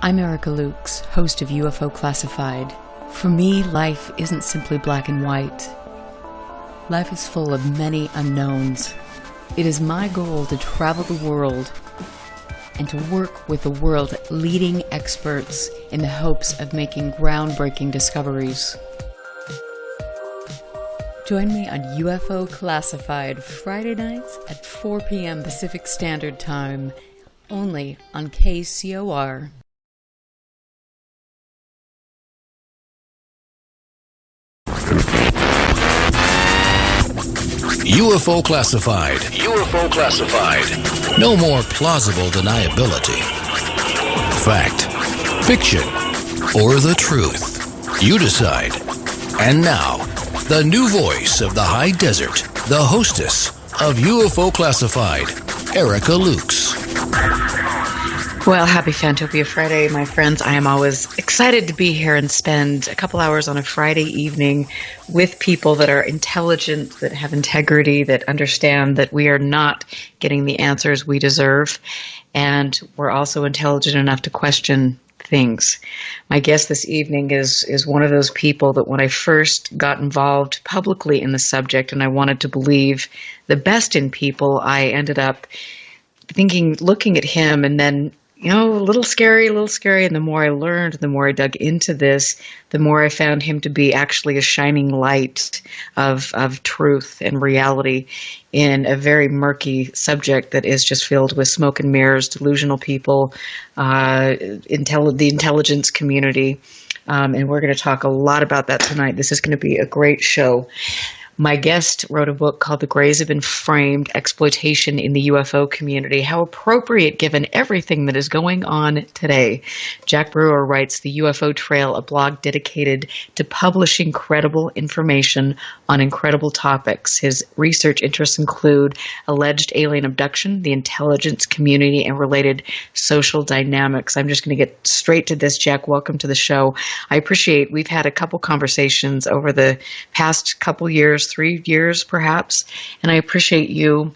I'm Erica Lukes, host of UFO Classified. For me, life isn't simply black and white. Life is full of many unknowns. It is my goal to travel the world and to work with the world's leading experts in the hopes of making groundbreaking discoveries. Join me on UFO Classified Friday nights at 4 p.m. Pacific Standard Time, only on KCOR. UFO Classified. UFO Classified. No more plausible deniability. Fact, fiction, or the truth. You decide. And now, the new voice of the high desert, the hostess of UFO Classified, Erica Lukes. Well, happy Fantopia Friday, my friends. I am always excited to be here and spend a couple hours on a Friday evening with people that are intelligent, that have integrity, that understand that we are not getting the answers we deserve. And we're also intelligent enough to question things. My guest this evening is one of those people that when I first got involved publicly in the subject and I wanted to believe the best in people, I ended up looking at him and then, a little scary. And the more I learned, the more I dug into this, the more I found him to be actually a shining light of truth and reality in a very murky subject that is just filled with smoke and mirrors, delusional people, the intelligence community. And we're going to talk a lot about that tonight. This is going to be a great show. My guest wrote a book called The Grays Have Been Framed, Exploitation in the UFO Community. How appropriate given everything that is going on today. Jack Brewer writes The UFO Trail, a blog dedicated to publishing credible information on incredible topics. His research interests include alleged alien abduction, the intelligence community, and related social dynamics. I'm just going to get straight to this, Jack. Welcome to the show. I appreciate we've had a couple conversations over the past couple years, 3 years perhaps, and I appreciate you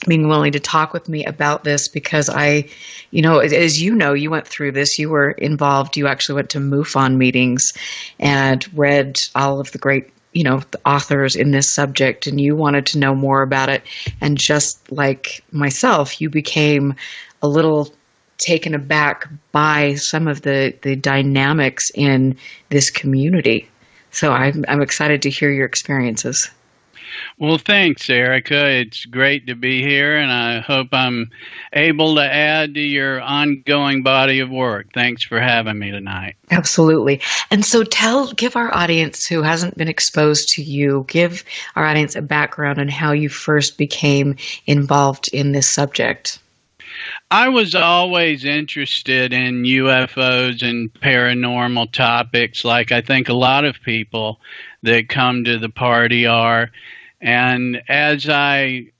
being willing to talk with me about this because as you went through this, you were involved, you actually went to MUFON meetings and read all of the great, the authors in this subject, and you wanted to know more about it. And just like myself, you became a little taken aback by some of the dynamics in this community. So I'm excited to hear your experiences. Well, thanks, Erica. It's great to be here, and I hope I'm able to add to your ongoing body of work. Thanks for having me tonight. Absolutely. And so give our audience who hasn't been exposed to you, give our audience a background on how you first became involved in this subject. I was always interested in UFOs and paranormal topics, like I think a lot of people that come to the party are. And as I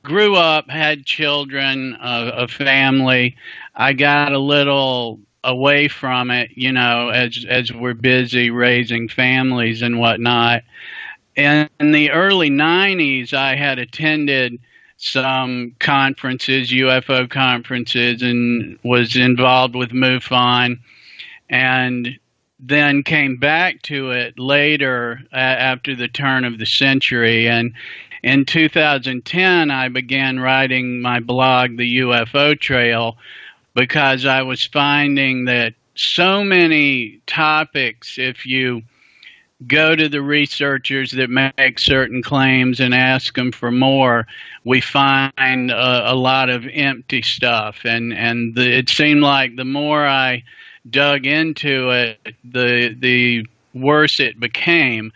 grew up, had children, a family, I got a little away from it, as we're busy raising families and whatnot. In the early 90s, I had attended some conferences, UFO conferences, and was involved with MUFON, and then came back to it later after the turn of the century. And in 2010, I began writing my blog, The UFO Trail, because I was finding that so many topics, if you go to the researchers that make certain claims and ask them for more, we find a lot of empty stuff. And it seemed like the more I dug into it, the worse it became.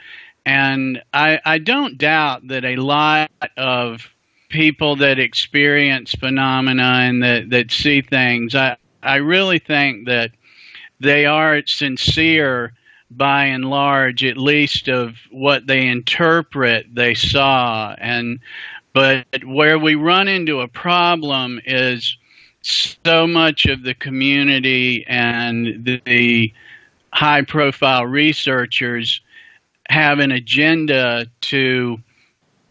And I don't doubt that a lot of people that experience phenomena and that see things, I really think that they are sincere by and large, at least of what they interpret they saw. But where we run into a problem is so much of the community and the high-profile researchers have an agenda to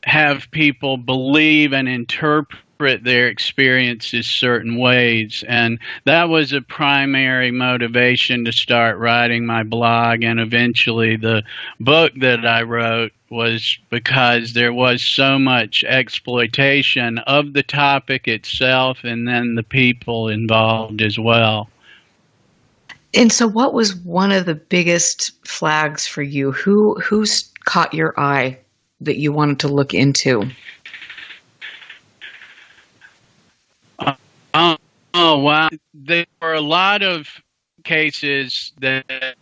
have people believe and interpret interpret their experiences certain ways. And that was a primary motivation to start writing my blog, and eventually the book that I wrote was because there was so much exploitation of the topic itself and then the people involved as well. And so what was one of the biggest flags for you? Who's caught your eye that you wanted to look into? Oh, wow. There were a lot of cases that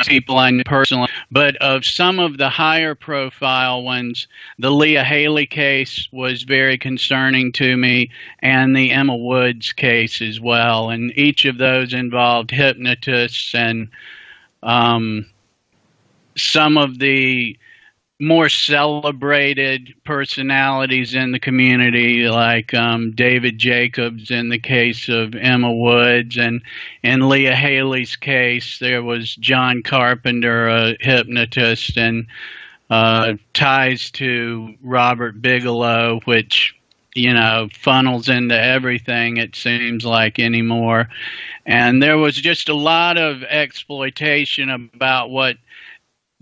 people I knew personally, but of some of the higher profile ones, the Leah Haley case was very concerning to me, and the Emma Woods case as well. And each of those involved hypnotists and some of the more celebrated personalities in the community, like David Jacobs in the case of Emma Woods, and in Leah Haley's case, there was John Carpenter, a hypnotist, and ties to Robert Bigelow, which, you know, funnels into everything, it seems like, anymore. And there was just a lot of exploitation about what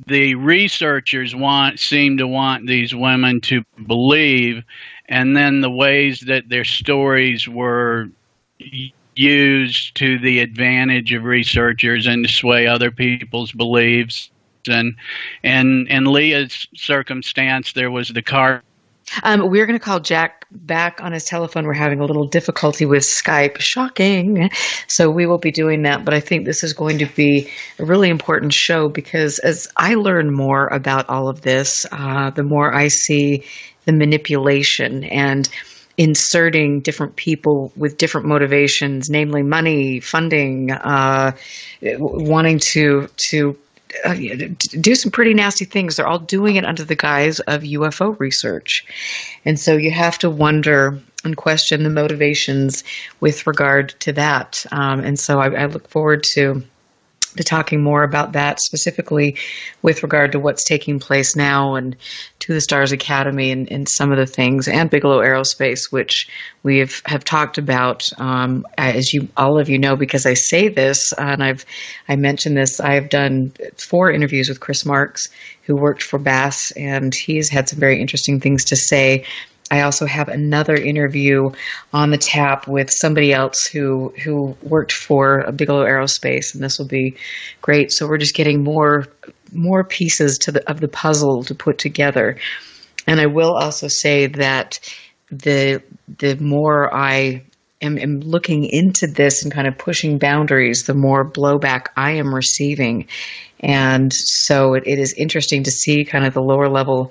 the researchers seem to want these women to believe, and then the ways that their stories were used to the advantage of researchers and to sway other people's beliefs. And in Leah's circumstance, there was the we're going to call Jack back on his telephone. We're having a little difficulty with Skype. Shocking. So we will be doing that. But I think this is going to be a really important show, because as I learn more about all of this, the more I see the manipulation and inserting different people with different motivations, namely money, funding, wanting to do some pretty nasty things. They're all doing it under the guise of UFO research. And so you have to wonder and question the motivations with regard to that. And so I look forward to talking more about that, specifically with regard to what's taking place now and To the Stars Academy and some of the things, and Bigelow Aerospace, which we have talked about. As all of you know, because I say this, and I mentioned this, I have done 4 interviews with Chris Marks, who worked for Bass, and he's had some very interesting things to say. I also have another interview on the tap with somebody else who worked for Bigelow Aerospace, and this will be great. So we're just getting more pieces of the puzzle to put together. And I will also say that the more I am looking into this and kind of pushing boundaries, the more blowback I am receiving. And so it is interesting to see kind of the lower level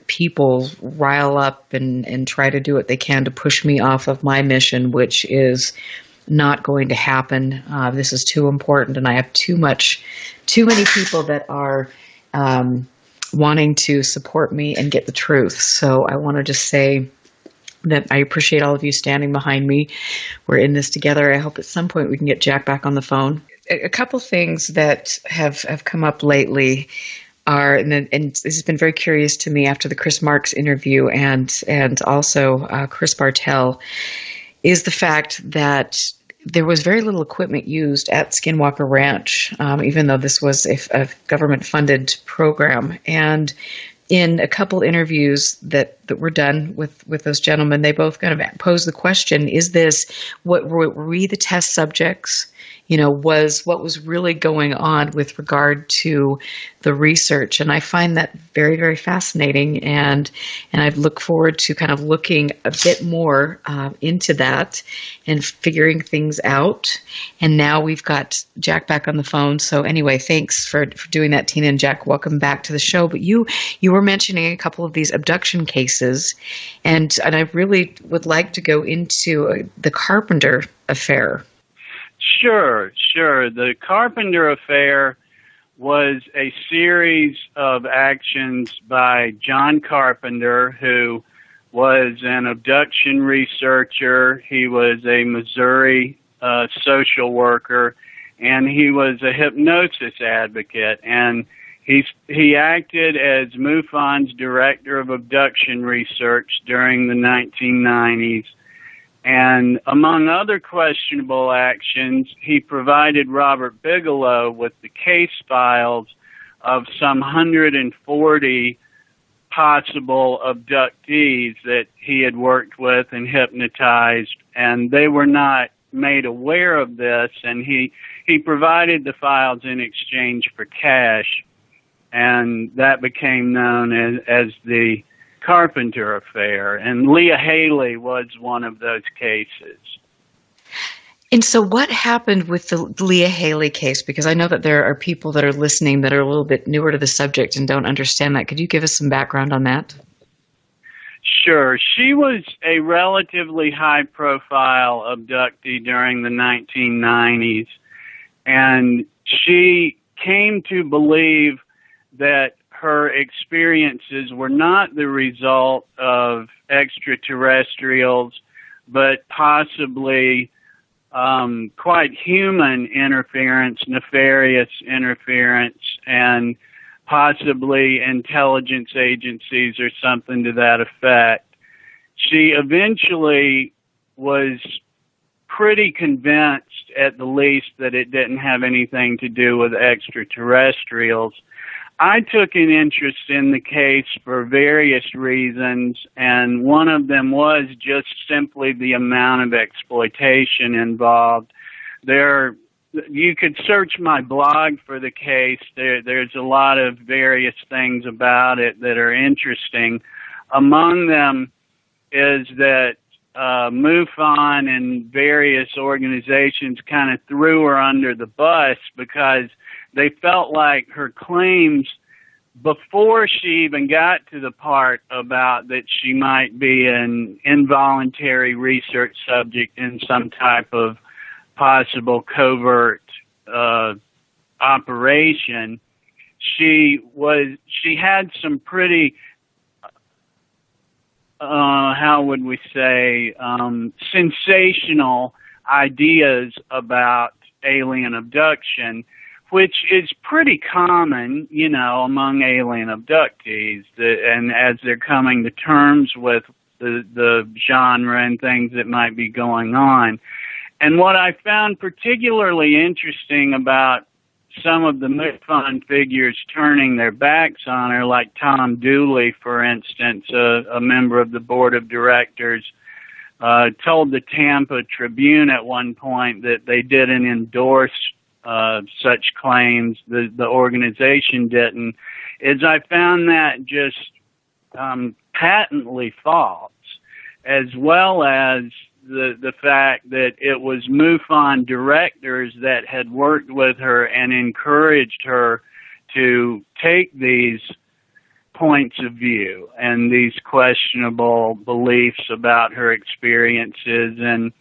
people rile up and try to do what they can to push me off of my mission, which is not going to happen. This is too important, and I have too many people that are wanting to support me and get the truth. So I want to just say that I appreciate all of you standing behind me. We're in this together. I hope at some point we can get Jack back on the phone. A couple things that have come up lately are, and this has been very curious to me after the Chris Marks interview and also Chris Bartell, is the fact that there was very little equipment used at Skinwalker Ranch, even though this was a government-funded program. And in a couple interviews that were done with those gentlemen, they both kind of posed the question, is this, were we the test subjects? You know, what was really going on with regard to the research? And I find that very, very fascinating. And I look forward to kind of looking a bit more into that and figuring things out. And now we've got Jack back on the phone. So anyway, thanks for doing that, Tina, and Jack. Welcome back to the show. But you were mentioning a couple of these abduction cases, and I really would like to go into the Carpenter affair. Sure. The Carpenter affair was a series of actions by John Carpenter, who was an abduction researcher. He was a Missouri social worker, and he was a hypnosis advocate. And He acted as MUFON's director of abduction research during the 1990s. And among other questionable actions, he provided Robert Bigelow with the case files of some 140 possible abductees that he had worked with and hypnotized, and they were not made aware of this, and he provided the files in exchange for cash, and that became known as the Carpenter Affair, and Leah Haley was one of those cases. And so what happened with the Leah Haley case? Because I know that there are people that are listening that are a little bit newer to the subject and don't understand that. Could you give us some background on that? Sure. She was a relatively high-profile abductee during the 1990s, and she came to believe that her experiences were not the result of extraterrestrials, but possibly quite human interference, nefarious interference, and possibly intelligence agencies or something to that effect. She eventually was pretty convinced, at the least, that it didn't have anything to do with extraterrestrials. I took an interest in the case for various reasons, and one of them was just simply the amount of exploitation involved. You could search my blog for the case. There's a lot of various things about it that are interesting. Among them is that MUFON and various organizations kind of threw her under the bus because they felt like her claims before she even got to the part about that she might be an involuntary research subject in some type of possible covert operation. She had some pretty how would we say sensational ideas about alien abduction, which is pretty common, among alien abductees, and as they're coming to terms with the genre and things that might be going on. And what I found particularly interesting about some of the MUFON figures turning their backs on her, like Tom Dooley, for instance, a member of the board of directors, told the Tampa Tribune at one point that they didn't endorse such claims, the organization didn't, is I found that just patently false, as well as the fact that it was MUFON directors that had worked with her and encouraged her to take these points of view and these questionable beliefs about her experiences, and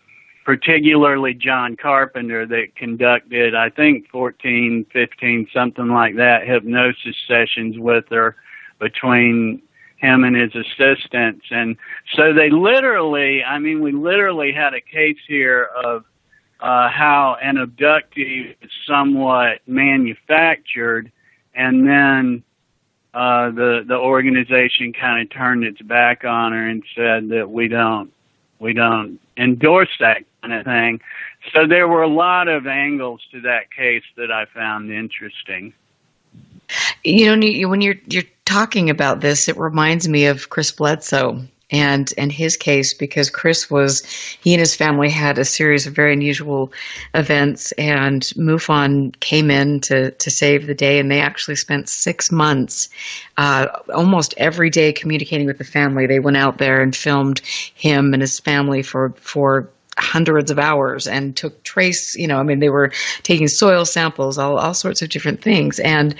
particularly John Carpenter, that conducted, I think, 14, 15, something like that, hypnosis sessions with her between him and his assistants. And so we literally had a case here of how an abductee is somewhat manufactured, and then the organization kind of turned its back on her and said that we don't endorse that kind of thing. So there were a lot of angles to that case that I found interesting. When you're talking about this, it reminds me of Chris Bledsoe and his case, because he and his family had a series of very unusual events, and MUFON came in to save the day, and they actually spent 6 months almost every day communicating with the family. They went out there and filmed him and his family for hundreds of hours and took they were taking soil samples, all sorts of different things, and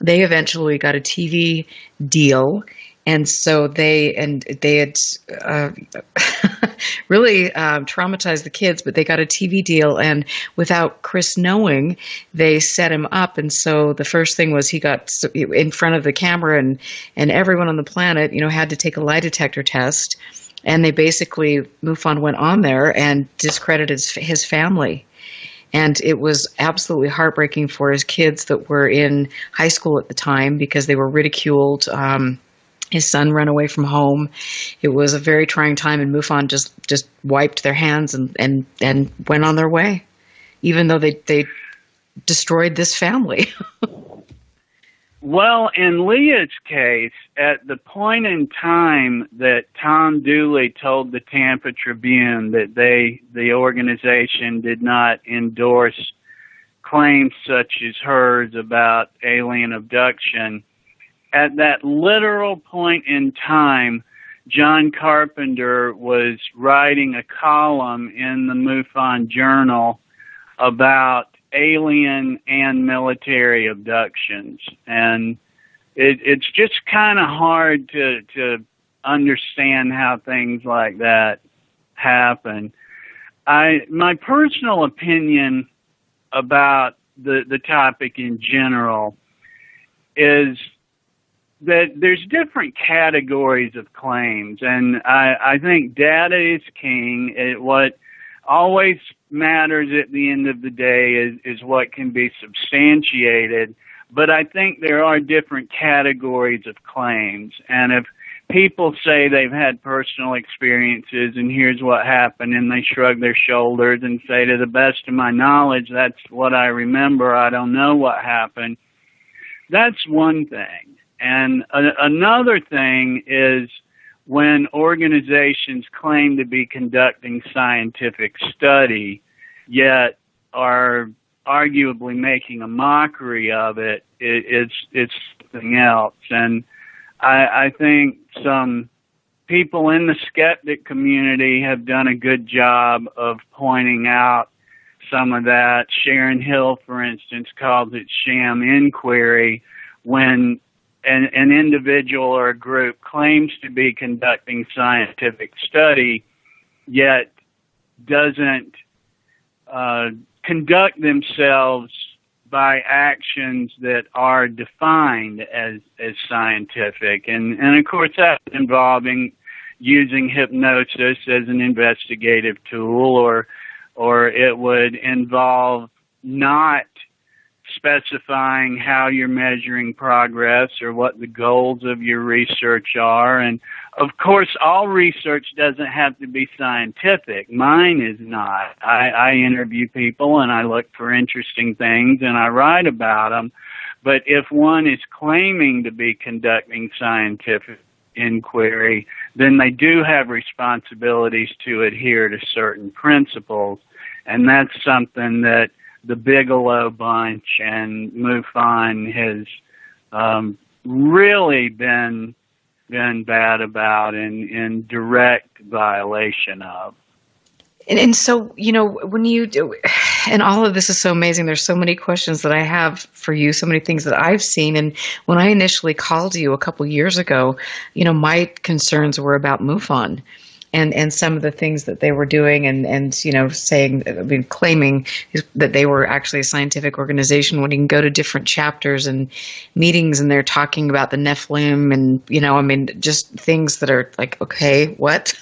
they eventually got a TV deal. And so they had really traumatized the kids, but they got a TV deal, and without Chris knowing, they set him up. And so the first thing was he got in front of the camera, and everyone on the planet, had to take a lie detector test. And they MUFON went on there and discredited his family. And it was absolutely heartbreaking for his kids that were in high school at the time because they were ridiculed. His son ran away from home. It was a very trying time, and MUFON just wiped their hands and went on their way, even though they destroyed this family. Well, in Leah's case, at the point in time that Tom Dooley told the Tampa Tribune that the organization did not endorse claims such as hers about alien abduction, at that literal point in time, John Carpenter was writing a column in the MUFON Journal about alien and military abductions. And it's just kind of hard to understand how things like that happen. My personal opinion about the topic in general is that there's different categories of claims, and I think data is king. What always matters at the end of the day is what can be substantiated, but I think there are different categories of claims, and if people say they've had personal experiences and here's what happened, and they shrug their shoulders and say, to the best of my knowledge, that's what I remember, I don't know what happened, that's one thing. And another thing is when organizations claim to be conducting scientific study, yet are arguably making a mockery of it, it's something else. And I think some people in the skeptic community have done a good job of pointing out some of that. Sharon Hill, for instance, calls it sham inquiry when an individual or a group claims to be conducting scientific study, yet doesn't conduct themselves by actions that are defined as scientific. And of course, that's involving using hypnosis as an investigative tool, or it would involve not specifying how you're measuring progress or what the goals of your research are. And of course, all research doesn't have to be scientific. Mine is not. I interview people and I look for interesting things and I write about them. But if one is claiming to be conducting scientific inquiry, then they do have responsibilities to adhere to certain principles. And that's something that the Bigelow bunch and MUFON has really been bad about and in direct violation of. And so, you know, when you do, and all of this is so amazing. There's so many questions that I have for you, so many things that I've seen. And when I initially called you a couple years ago, you know, my concerns were about MUFON. And some of the things that they were doing and you know, saying, I mean, claiming that they were actually a scientific organization when you can go to different chapters and meetings and they're talking about the Nephilim and, you know, I mean, just things that are like, okay, what?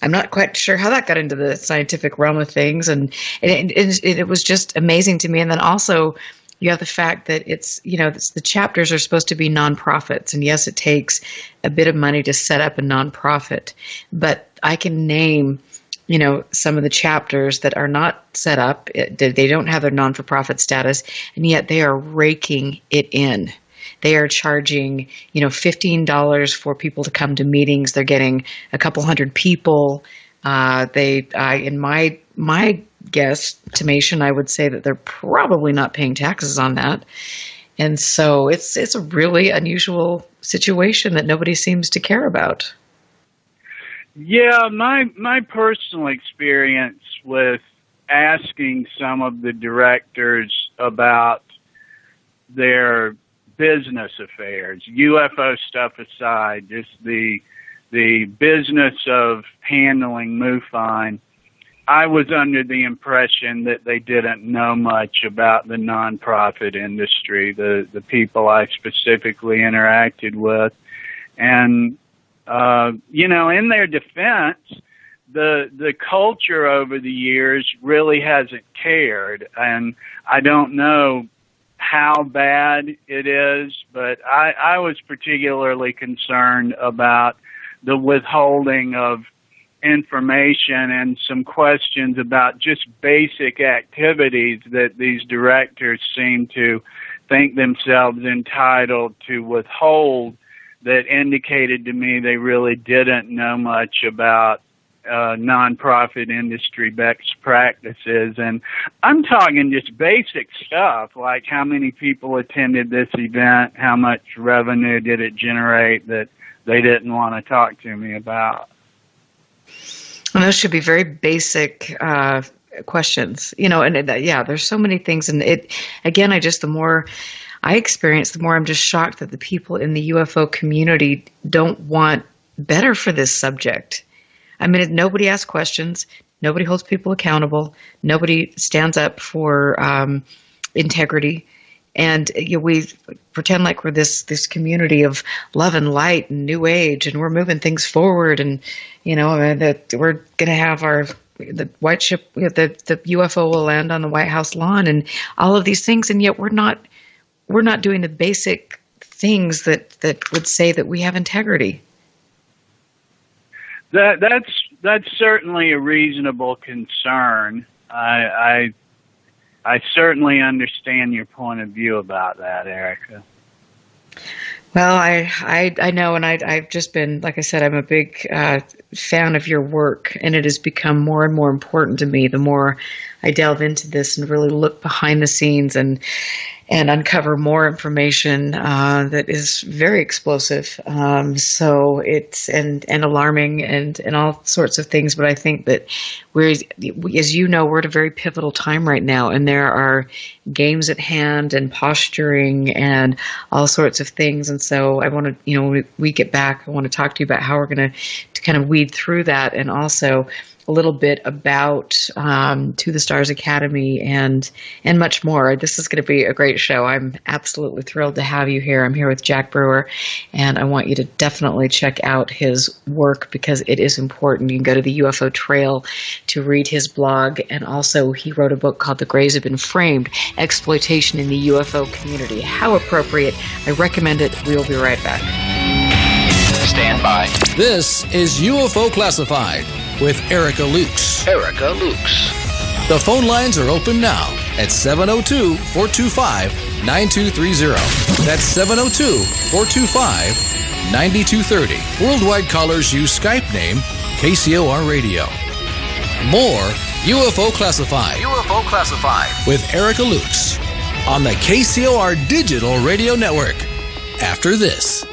I'm not quite sure how that got into the scientific realm of things. And it was just amazing to me. And then also, you have the fact that it's, you know, the chapters are supposed to be nonprofits. And yes, it takes a bit of money to set up a nonprofit. But I can name, you know, some of the chapters that are not set up. They don't have their non-for-profit status, and yet they are raking it in. They are charging, you know, $15 for people to come to meetings. They're getting a couple hundred people. In my guesstimation, I would say that they're probably not paying taxes on that. And so it's a really unusual situation that nobody seems to care about. Yeah, my personal experience with asking some of the directors about their business affairs, UFO stuff aside, just the business of handling MUFON, I was under the impression that they didn't know much about the nonprofit industry, the people I specifically interacted with. And, you know, in their defense, the culture over the years really hasn't cared, and I don't know how bad it is, but I was particularly concerned about the withholding of information and some questions about just basic activities that these directors seem to think themselves entitled to withhold, that indicated to me they really didn't know much about nonprofit industry best practices. And I'm talking just basic stuff like how many people attended this event, how much revenue did it generate, that they didn't want to talk to me about. And those should be very basic questions, and there's so many things. And the more I experience, the more I'm just shocked that the people in the UFO community don't want better for this subject. I mean, nobody asks questions. Nobody holds people accountable. Nobody stands up for integrity. And we pretend like we're this community of love and light and new age, and we're moving things forward, and that we're going to have the white ship, the UFO will land on the White House lawn, and all of these things, and yet we're not doing the basic things that would say that we have integrity. That's certainly a reasonable concern. I certainly understand your point of view about that, Erica. Well, I know, and I've just been, like I said, I'm a big fan of your work, and it has become more and more important to me the more I delve into this and really look behind the scenes and uncover more information that is very explosive. So it's and alarming and all sorts of things. But I think that we're at a very pivotal time right now, and there are games at hand and posturing and all sorts of things. And so I want to, when we get back, I want to talk to you about how we're going to kind of weed through that, and also a little bit about To the Stars Academy and much more. This is going to be a great show. I'm absolutely thrilled to have you here. I'm here with Jack Brewer, and I want you to definitely check out his work because it is important. You can go to the UFO Trail to read his blog, and also he wrote a book called The Grays Have Been Framed, Exploitation in the UFO Community. How appropriate. I recommend it. We'll be right back. Stand by. This is UFO Classified with Erica Lukes. The phone lines are open now at 702-425-9230. That's 702-425-9230. Worldwide callers use Skype name KCOR Radio. More UFO Classified with Erica Lukes on the KCOR Digital Radio Network. After this.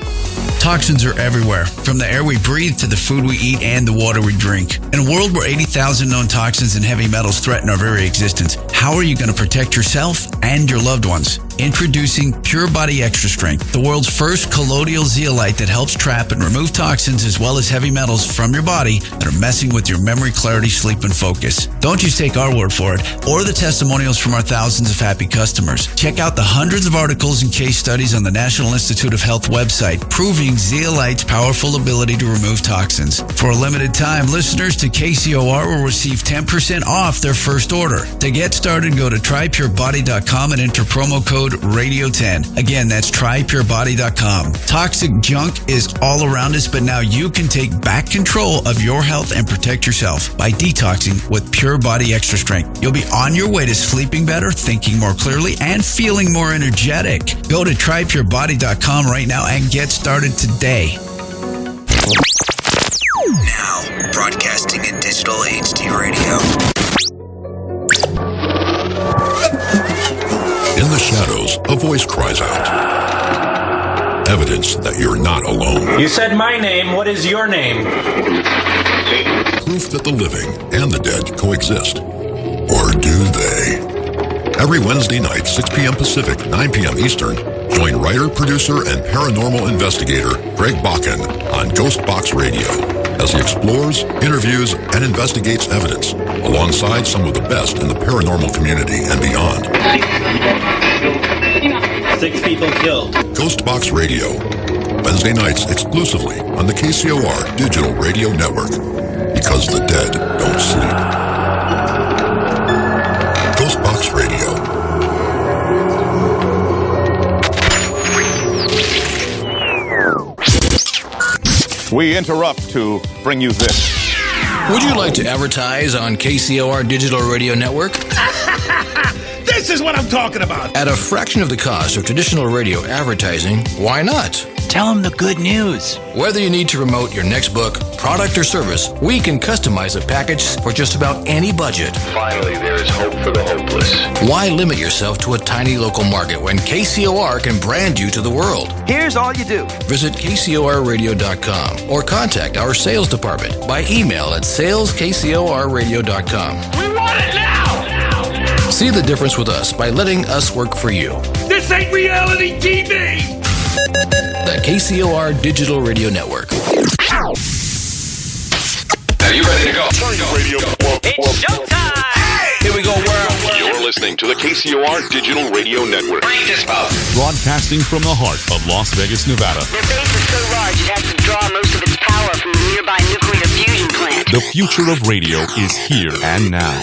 Toxins are everywhere, from the air we breathe to the food we eat and the water we drink. In a world where 80,000 known toxins and heavy metals threaten our very existence, how are you going to protect yourself and your loved ones? Introducing Pure Body Extra Strength, the world's first colloidal zeolite that helps trap and remove toxins as well as heavy metals from your body that are messing with your memory, clarity, sleep, and focus. Don't just take our word for it or the testimonials from our thousands of happy customers. Check out the hundreds of articles and case studies on the National Institute of Health website proving zeolite's powerful ability to remove toxins. For a limited time, listeners to KCOR will receive 10% off their first order. To get started, go to trypurebody.com and enter promo code Radio10. Again, that's trypurebody.com. Toxic junk is all around us, but now you can take back control of your health and protect yourself by detoxing with Pure Body Extra Strength. You'll be on your way to sleeping better, thinking more clearly, and feeling more energetic. Go to trypurebody.com right now and get started today. Now, broadcasting in digital HD radio. In the shadows, a voice cries out. Evidence that you're not alone. You said my name. What is your name? Proof that the living and the dead coexist. Or do they? Every Wednesday night, 6 p.m. Pacific, 9 p.m. Eastern, join writer, producer, and paranormal investigator Greg Bakken on Ghost Box Radio as he explores, interviews, and investigates evidence alongside some of the best in the paranormal community and beyond. 6 people killed. Ghost Box Radio, Wednesday nights exclusively on the KCOR Digital Radio Network. because the dead don't sleep. Ghost Box Radio. We interrupt to bring you this. Would you like to advertise on KCOR Digital Radio Network? This is what I'm talking about. At a fraction of the cost of traditional radio advertising, why not? Tell them the good news. Whether you need to promote your next book, product, or service, we can customize a package for just about any budget. Finally, there is hope for the hopeless. Why limit yourself to a tiny local market when KCOR can brand you to the world? Here's all you do. Visit KCORradio.com or contact our sales department by email at saleskcorradio.com. We want it now! See the difference with us by letting us work for you. This ain't reality TV! The KCOR Digital Radio Network. Are you ready to go? Turn the radio. It's showtime! Here we go, world. You're listening to the KCOR Digital Radio Network. Bring this up. Broadcasting from the heart of Las Vegas, Nevada. Their base is so large it has to draw most of its power from the nearby nuclear fusion plant. The future of radio is here and now.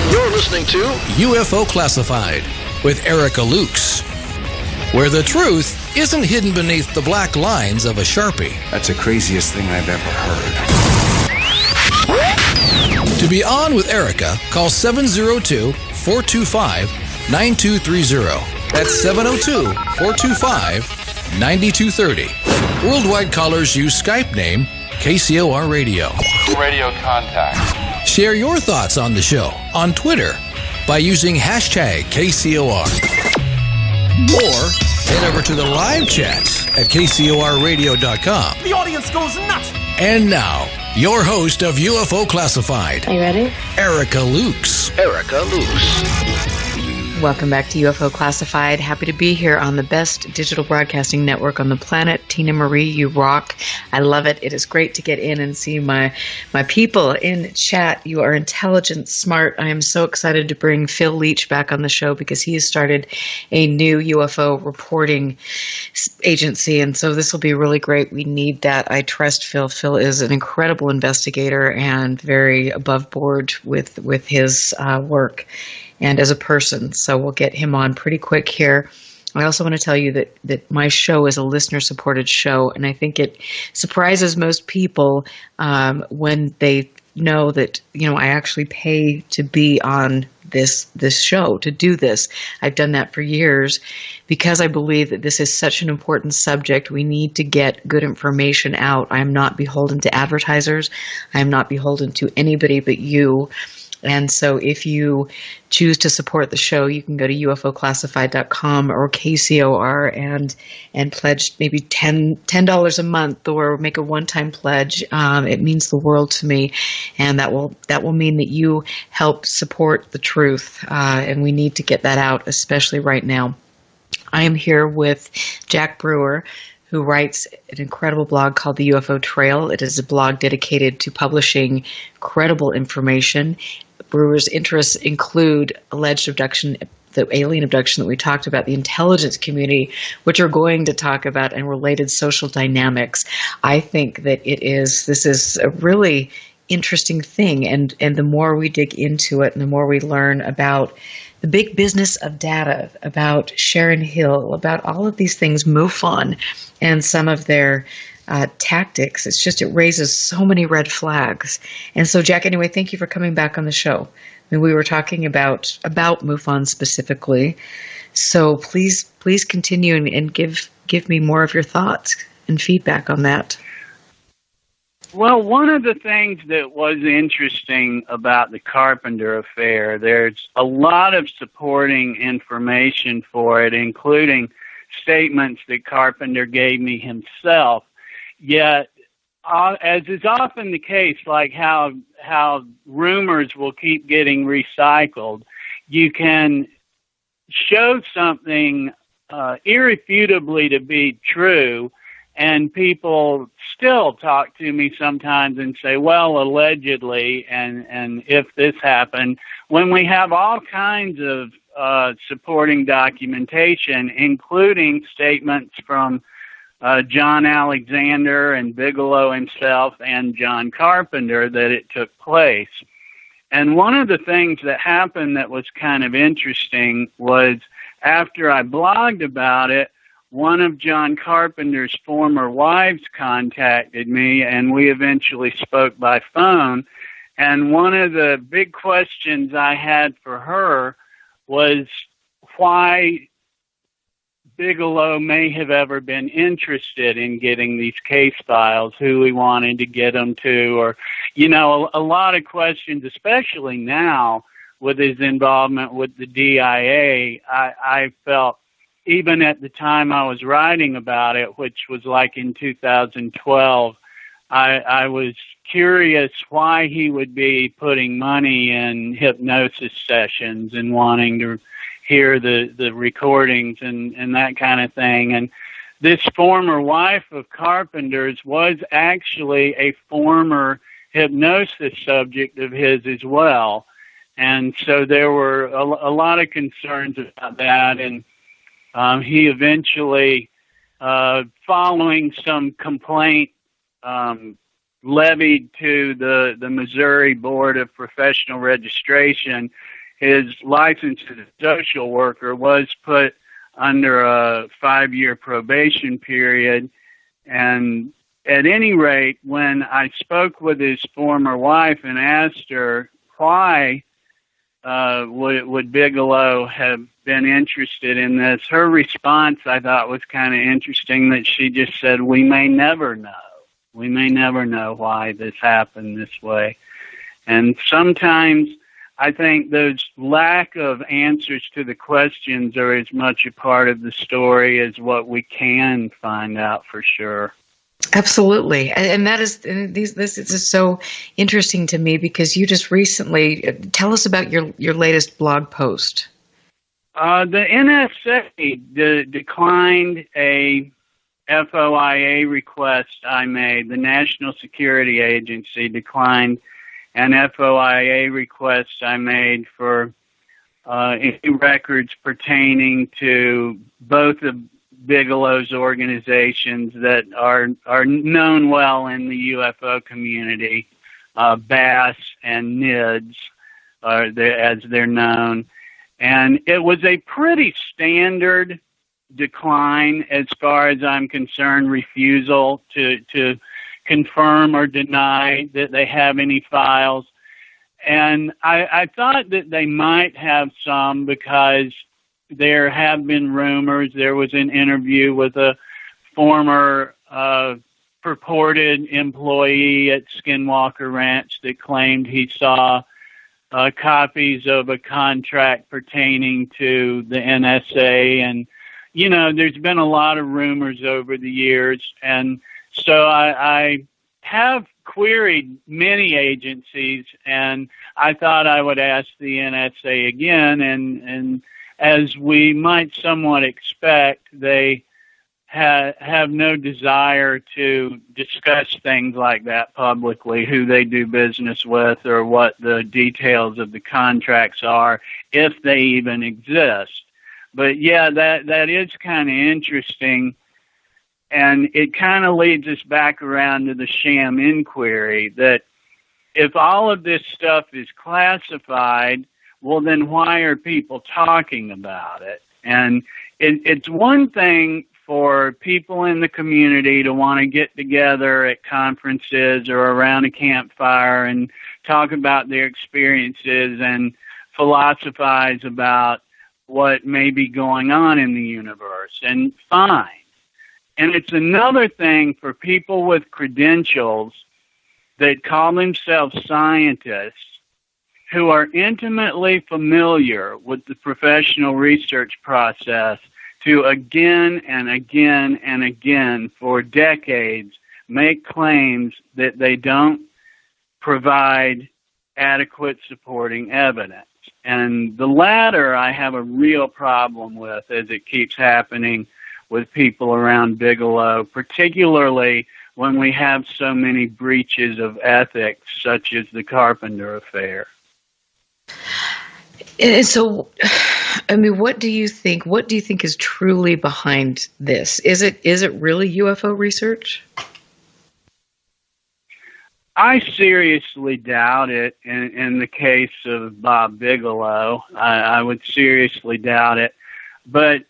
You're listening to UFO Classified with Erica Lukes, where the truth isn't hidden beneath the black lines of a Sharpie. That's the craziest thing I've ever heard. To be on with Erica, call 702-425-9230. That's 702-425-9230. Worldwide callers use Skype name KCOR Radio. Radio contact. Share your thoughts on the show on Twitter by using hashtag KCOR. Or head over to the live chats at KCORradio.com. The audience goes nuts! And now, your host of UFO Classified. Are you ready? Erica Lukes. Erica Lukes. Welcome back to UFO Classified. Happy to be here on the best digital broadcasting network on the planet. Tina Marie, you rock. I love it. It is great to get in and see my people in chat. You are intelligent, smart. I am so excited to bring Phil Leach back on the show because he has started a new UFO reporting agency, and so this will be really great. We need that. I trust Phil. Phil is an incredible investigator and very above board with his work and as a person. So we'll get him on pretty quick here. I also want to tell you that my show is a listener-supported show, and I think it surprises most people when they know that, I actually pay to be on this show, to do this. I've done that for years because I believe that this is such an important subject. We need to get good information out. I am not beholden to advertisers. I am not beholden to anybody but you. And so if you choose to support the show, you can go to UFOclassified.com or KCOR and pledge maybe $10 a month or make a one-time pledge. It means the world to me, and that will mean that you help support the truth, and we need to get that out, especially right now. I am here with Jack Brewer, who writes an incredible blog called the UFO Trail. It is a blog dedicated to publishing credible information. Brewer's interests include alleged abduction, the alien abduction that we talked about, the intelligence community, which we're going to talk about, and related social dynamics. I think that this is a really interesting thing, and the more we dig into it and the more we learn about the big business of data, about Sharon Hill, about all of these things, MUFON, and some of their tactics. It raises so many red flags. And so, Jack, anyway, thank you for coming back on the show. We were talking about MUFON specifically. So please continue and give me more of your thoughts and feedback on that. Well, one of the things that was interesting about the Carpenter affair, there's a lot of supporting information for it, including statements that Carpenter gave me himself. Yet, as is often the case, like how rumors will keep getting recycled, you can show something irrefutably to be true, and people still talk to me sometimes and say, well, allegedly, and if this happened, when we have all kinds of supporting documentation, including statements from John Alexander and Bigelow himself and John Carpenter that it took place. And one of the things that happened that was kind of interesting was after I blogged about it, one of John Carpenter's former wives contacted me, and we eventually spoke by phone. And one of the big questions I had for her was why Bigelow may have ever been interested in getting these case files, who he wanted to get them to, or, you know, a lot of questions, especially now with his involvement with the DIA. I felt, even at the time I was writing about it, which was like in 2012, I was curious why he would be putting money in hypnosis sessions and wanting to hear the recordings and that kind of thing. And this former wife of Carpenter's was actually a former hypnosis subject of his as well. And so there were a lot of concerns about that. And he eventually, following some complaint levied to the Missouri Board of Professional Registration, his license as a social worker was put under a 5-year probation period. And at any rate, when I spoke with his former wife and asked her why would Bigelow have been interested in this, her response I thought was kind of interesting, that she just said, "We may never know. We may never know why this happened this way." And sometimes I think those lack of answers to the questions are as much a part of the story as what we can find out for sure. Absolutely. And that is, this is so interesting to me because you just recently, tell us about your latest blog post. The NSA declined a FOIA request I made. The National Security Agency declined an FOIA request I made for any records pertaining to both of Bigelow's organizations that are known well in the UFO community, BASS and NIDS, as they're known. And it was a pretty standard decline as far as I'm concerned, refusal to confirm or deny that they have any files. And I thought that they might have some because there have been rumors. There was an interview with a former purported employee at Skinwalker Ranch that claimed he saw copies of a contract pertaining to the NSA. And, you know, there's been a lot of rumors over the years. And so I have queried many agencies, and I thought I would ask the NSA again. And as we might somewhat expect, they have no desire to discuss things like that publicly, who they do business with or what the details of the contracts are, if they even exist. But yeah, that is kind of interesting. And it kind of leads us back around to the sham inquiry, that if all of this stuff is classified, well, then why are people talking about it? And it's one thing for people in the community to want to get together at conferences or around a campfire and talk about their experiences and philosophize about what may be going on in the universe, and fine. And it's another thing for people with credentials that call themselves scientists who are intimately familiar with the professional research process to again and again and again for decades make claims that they don't provide adequate supporting evidence. And the latter I have a real problem with, as it keeps happening with people around Bigelow, particularly when we have so many breaches of ethics, such as the Carpenter affair. So I mean, what do you think? What do you think is truly behind this? Is it really UFO research? I seriously doubt it. In the case of Bob Bigelow, I would seriously doubt it. But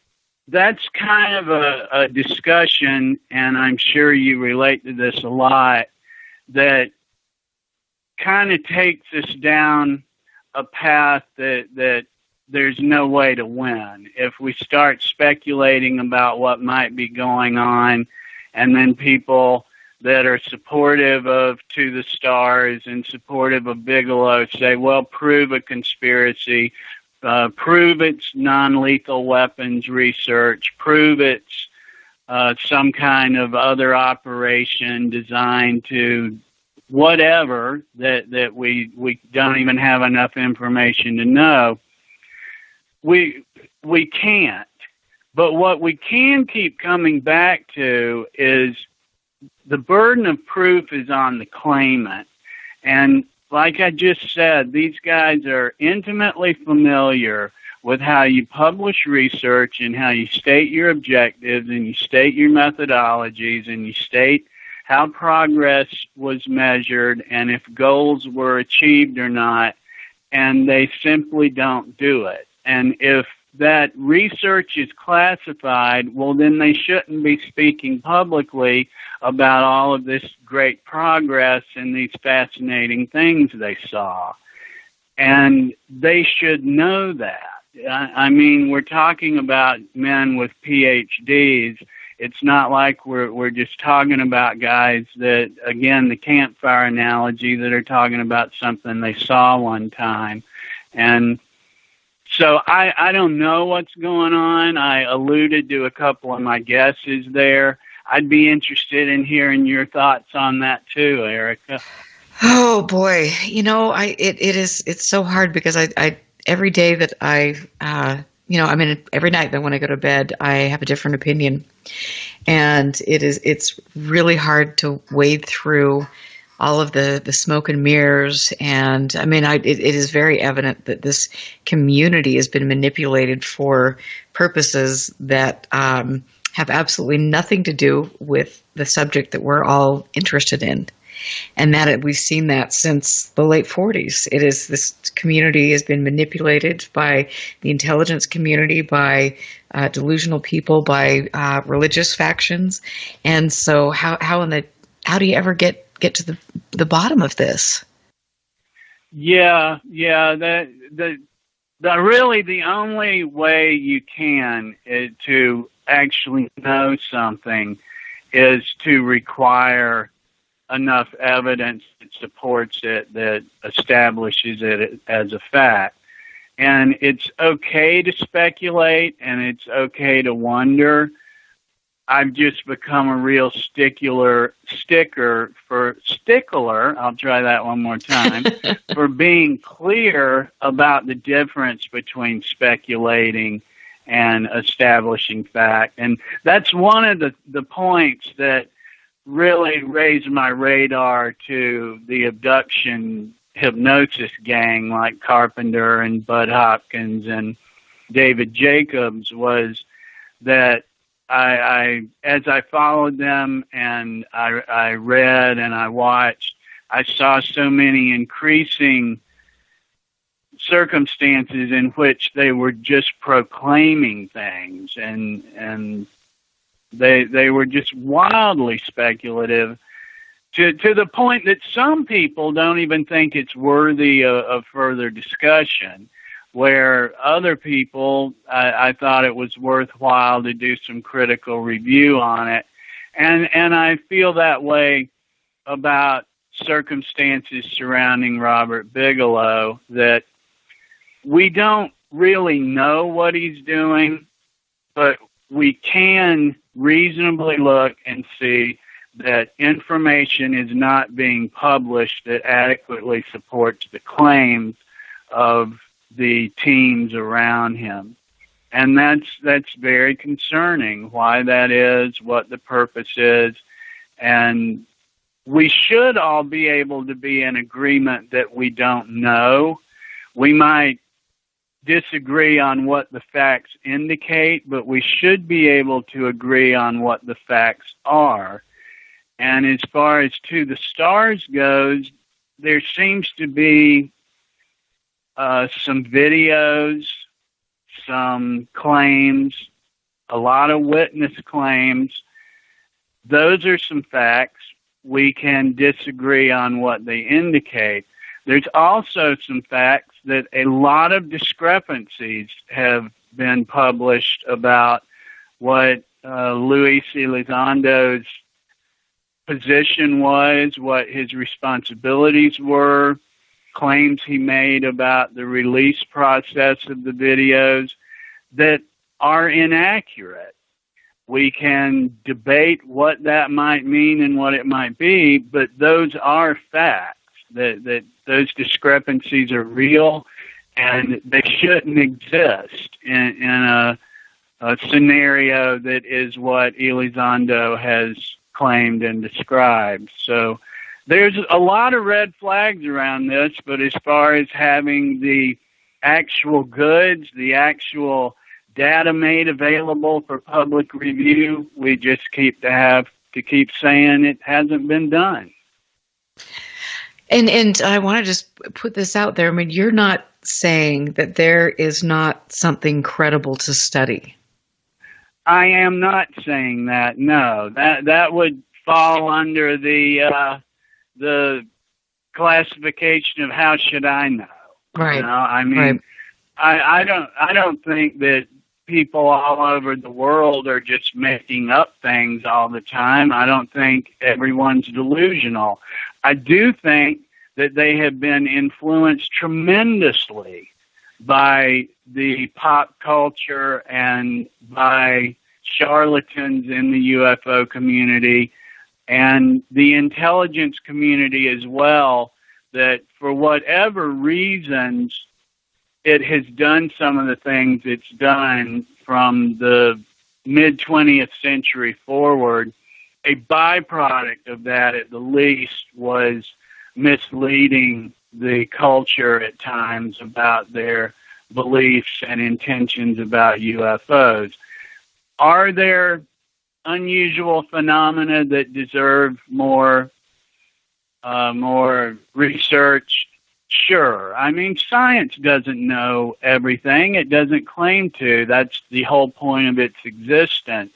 that's kind of a discussion, and I'm sure you relate to this a lot, that kind of takes us down a path that there's no way to win. If we start speculating about what might be going on, and then people that are supportive of To the Stars and supportive of Bigelow say, well, prove a conspiracy, prove it's non-lethal weapons research, prove it's some kind of other operation designed to whatever that we don't even have enough information to know. We can't. But what we can keep coming back to is the burden of proof is on the claimant. And like I just said, these guys are intimately familiar with how you publish research and how you state your objectives and you state your methodologies and you state how progress was measured and if goals were achieved or not, and they simply don't do it. And if that research is classified, well, then they shouldn't be speaking publicly about all of this great progress and these fascinating things they saw. And they should know that. I mean, we're talking about men with PhDs. It's not like we're just talking about guys that, again, the campfire analogy, that are talking about something they saw one time. And so I don't know what's going on. I alluded to a couple of my guesses there. I'd be interested in hearing your thoughts on that too, Erica. Oh boy, it's so hard because I every day that every night that when I go to bed, I have a different opinion, and it's really hard to wade through all of the smoke and mirrors. And I mean, it is very evident that this community has been manipulated for purposes that have absolutely nothing to do with the subject that we're all interested in. And that we've seen that since the late 40s. This community has been manipulated by the intelligence community, by delusional people, by religious factions. And so how do you ever get to the bottom of this? Yeah. The really the only way you can to actually know something is to require enough evidence that supports it, that establishes it as a fact. And it's okay to speculate and it's okay to wonder. I've just become a real stickler, I'll try that one more time, for being clear about the difference between speculating and establishing fact. And that's one of the points that really raised my radar to the abduction hypnosis gang like Carpenter and Bud Hopkins and David Jacobs, was that as I followed them and I read and I watched, I saw so many increasing circumstances in which they were just proclaiming things and they were just wildly speculative to the point that some people don't even think it's worthy of further discussion, where other people, I thought it was worthwhile to do some critical review on it. And I feel that way about circumstances surrounding Robert Bigelow, that we don't really know what he's doing, but we can reasonably look and see that information is not being published that adequately supports the claims of the teams around him. And that's very concerning, why that is, what the purpose is. And we should all be able to be in agreement that we don't know. We might disagree on what the facts indicate, but we should be able to agree on what the facts are. And as far as to the stars goes, there seems to be some videos, some claims, a lot of witness claims. Those are some facts. We can disagree on what they indicate. There's also some facts that a lot of discrepancies have been published about what Luis Elizondo's position was, what his responsibilities were, claims he made about the release process of the videos that are inaccurate. We can debate what that might mean and what it might be, but those are facts, that those discrepancies are real and they shouldn't exist in a scenario that is what Elizondo has claimed and described. So there's a lot of red flags around this, but as far as having the actual goods, the actual data made available for public review, we just keep saying it hasn't been done. And I want to just put this out there. I mean, you're not saying that there is not something credible to study. I am not saying that. No, that would fall under the classification of how should I know? Right. You know? I mean, right. I don't think that people all over the world are just making up things all the time. I don't think everyone's delusional. I do think that they have been influenced tremendously by the pop culture and by charlatans in the UFO community and the intelligence community as well, that for whatever reasons it has done some of the things it's done from the mid-20th century forward. A byproduct of that, at the least, was misleading the culture at times about their beliefs and intentions about UFOs. Are there unusual phenomena that deserve more research? Sure. I mean, science doesn't know everything. It doesn't claim to. That's the whole point of its existence.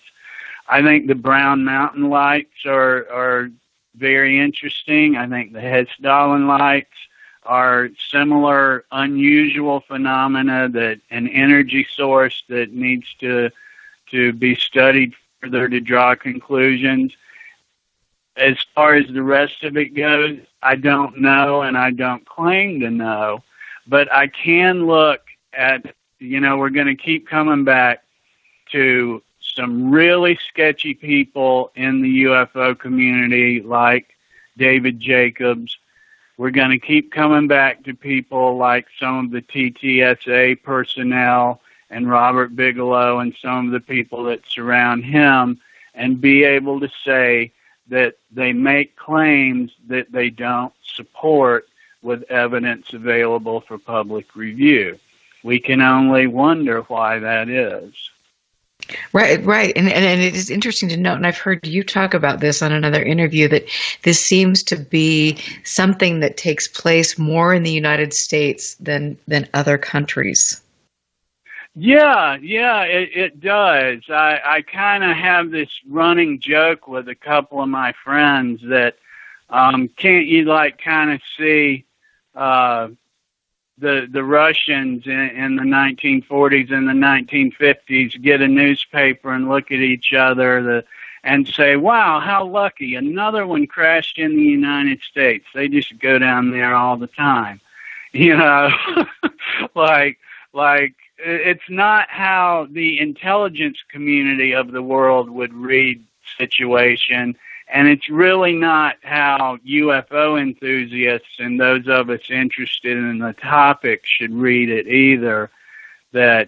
I think the Brown Mountain lights are very interesting. I think the Hessdalen lights are similar, unusual phenomena, that an energy source that needs to be studied further to draw conclusions. As far as the rest of it goes, I don't know and I don't claim to know, but I can look at, we're going to keep coming back to some really sketchy people in the UFO community like David Jacobs. We're going to keep coming back to people like some of the TTSA personnel and Robert Bigelow and some of the people that surround him, and be able to say that they make claims that they don't support with evidence available for public review. We can only wonder why that is. Right. And it is interesting to note, and I've heard you talk about this on another interview, that this seems to be something that takes place more in the United States than other countries. Yeah, it does. I kind of have this running joke with a couple of my friends that can't you kind of see the Russians in the 1940s and the 1950s get a newspaper and look at each other and say, wow, how lucky, another one crashed in the United States. They just go down there all the time. like it's not how the intelligence community of the world would read situation, and it's really not how UFO enthusiasts and those of us interested in the topic should read it either. I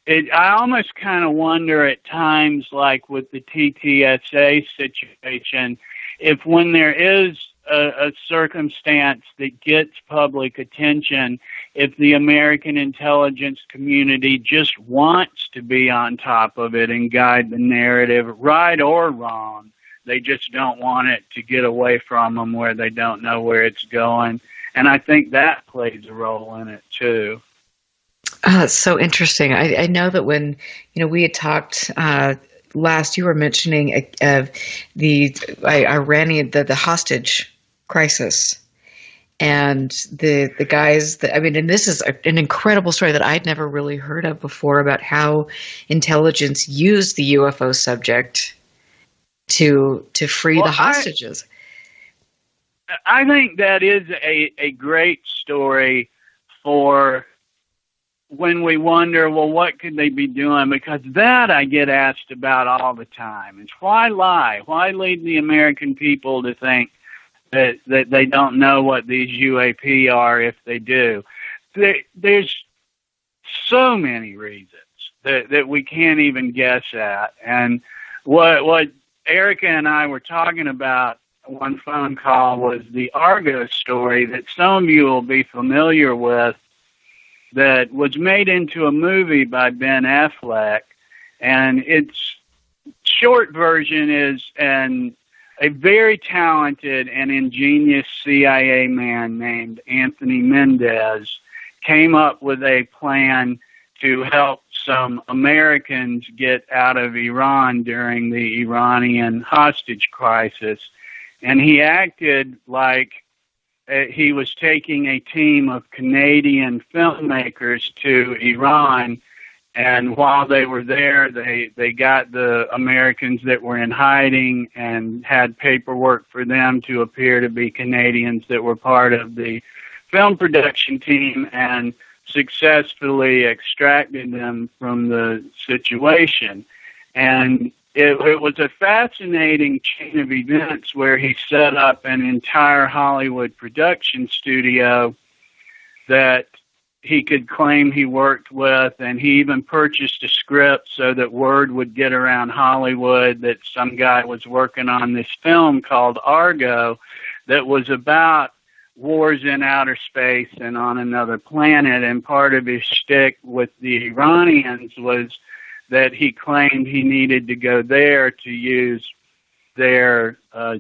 almost kind of wonder at times, like with the TTSA situation, if when there is a circumstance that gets public attention if the American intelligence community just wants to be on top of it and guide the narrative, right or wrong. They just don't want it to get away from them where they don't know where it's going. And I think that plays a role in it, too. It's so interesting. I know that when, we had talked last, you were mentioning the Iranian, the hostage crisis. And the guys that, and this is an incredible story that I'd never really heard of before about how intelligence used the UFO subject to free the hostages. I think that is a great story for when we wonder, well, what could they be doing? Because that I get asked about all the time. It's why lie? Why lead the American people to think that they don't know what these UAP are if they do? There's so many reasons that we can't even guess at. And what Erica and I were talking about one phone call was the Argo story that some of you will be familiar with, that was made into a movie by Ben Affleck. And its short version is a very talented and ingenious CIA man named Anthony Mendez came up with a plan to help some Americans get out of Iran during the Iranian hostage crisis. And he acted like he was taking a team of Canadian filmmakers to Iran, and while they were there, they got the Americans that were in hiding and had paperwork for them to appear to be Canadians that were part of the film production team and successfully extracted them from the situation. And it was a fascinating chain of events where he set up an entire Hollywood production studio that he could claim he worked with, and he even purchased a script so that word would get around Hollywood that some guy was working on this film called Argo that was about wars in outer space and on another planet. And part of his shtick with the Iranians was that he claimed he needed to go there to use their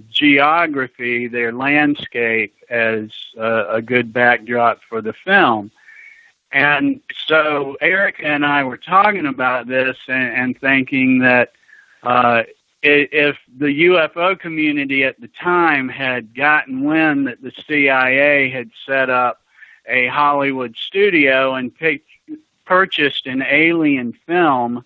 geography, their landscape, as a good backdrop for the film. And so Erica and I were talking about this and thinking that if the UFO community at the time had gotten wind that the CIA had set up a Hollywood studio and purchased an alien film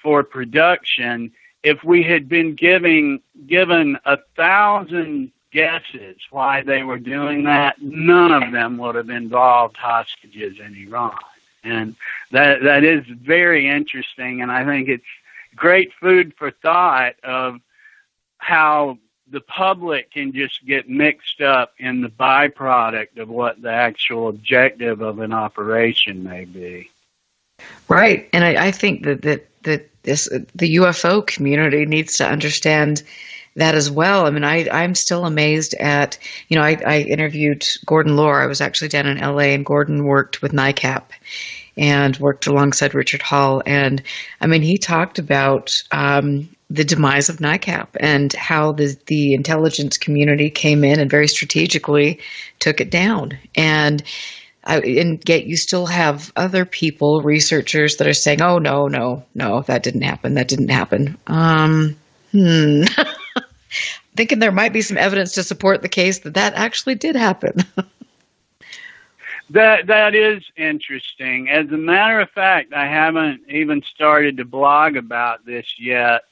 for production, if we had been given 1,000 guesses why they were doing that, none of them would have involved hostages in Iran. And that is very interesting, and I think it's great food for thought of how the public can just get mixed up in the byproduct of what the actual objective of an operation may be. Right, and I think that the UFO community needs to understand that as well. I mean, I'm still amazed at, I interviewed Gordon Lohr. I was actually down in LA, and Gordon worked with NICAP and worked alongside Richard Hall. And I mean, he talked about the demise of NICAP and how the intelligence community came in and very strategically took it down. And yet you still have other people, researchers, that are saying, oh, no, that didn't happen. Thinking there might be some evidence to support the case that actually did happen. That is interesting. As a matter of fact, I haven't even started to blog about this yet,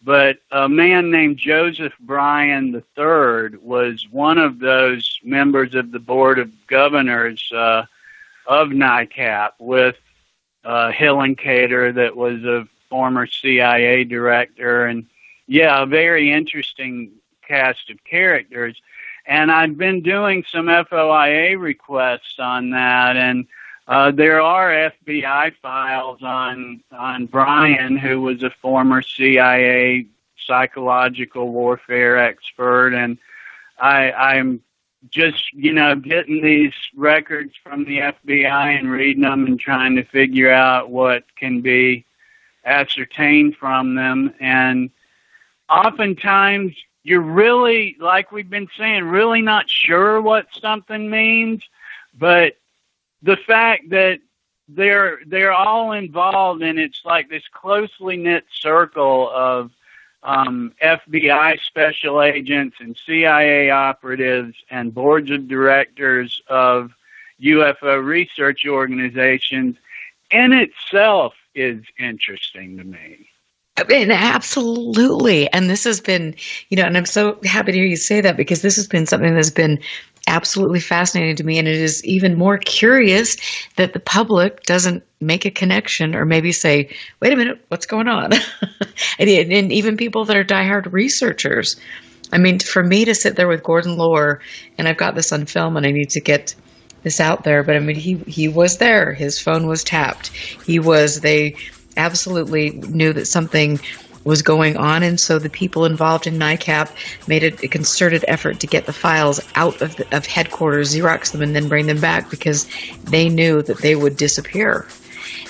but a man named Joseph Bryan III was one of those members of the Board of Governors of NICAP with Hillenkater, that was a former CIA director, and a very interesting cast of characters. And I've been doing some FOIA requests on that, and there are FBI files on Bryan, who was a former CIA psychological warfare expert, and I'm just, getting these records from the FBI and reading them and trying to figure out what can be ascertained from them. And oftentimes you're really, like we've been saying, really not sure what something means, but the fact that they're all involved, and it's like this closely knit circle of FBI special agents and CIA operatives and boards of directors of UFO research organizations in itself is interesting to me. And absolutely. And this has been, and I'm so happy to hear you say that, because this has been something that's been absolutely fascinating to me. And it is even more curious that the public doesn't make a connection or maybe say, wait a minute, what's going on? and even people that are diehard researchers. I mean, for me to sit there with Gordon Lohr, and I've got this on film and I need to get this out there, but I mean, he was there. His phone was tapped. They absolutely knew that something was going on, and so the people involved in NICAP made a concerted effort to get the files out of headquarters, Xerox them, and then bring them back, because they knew that they would disappear.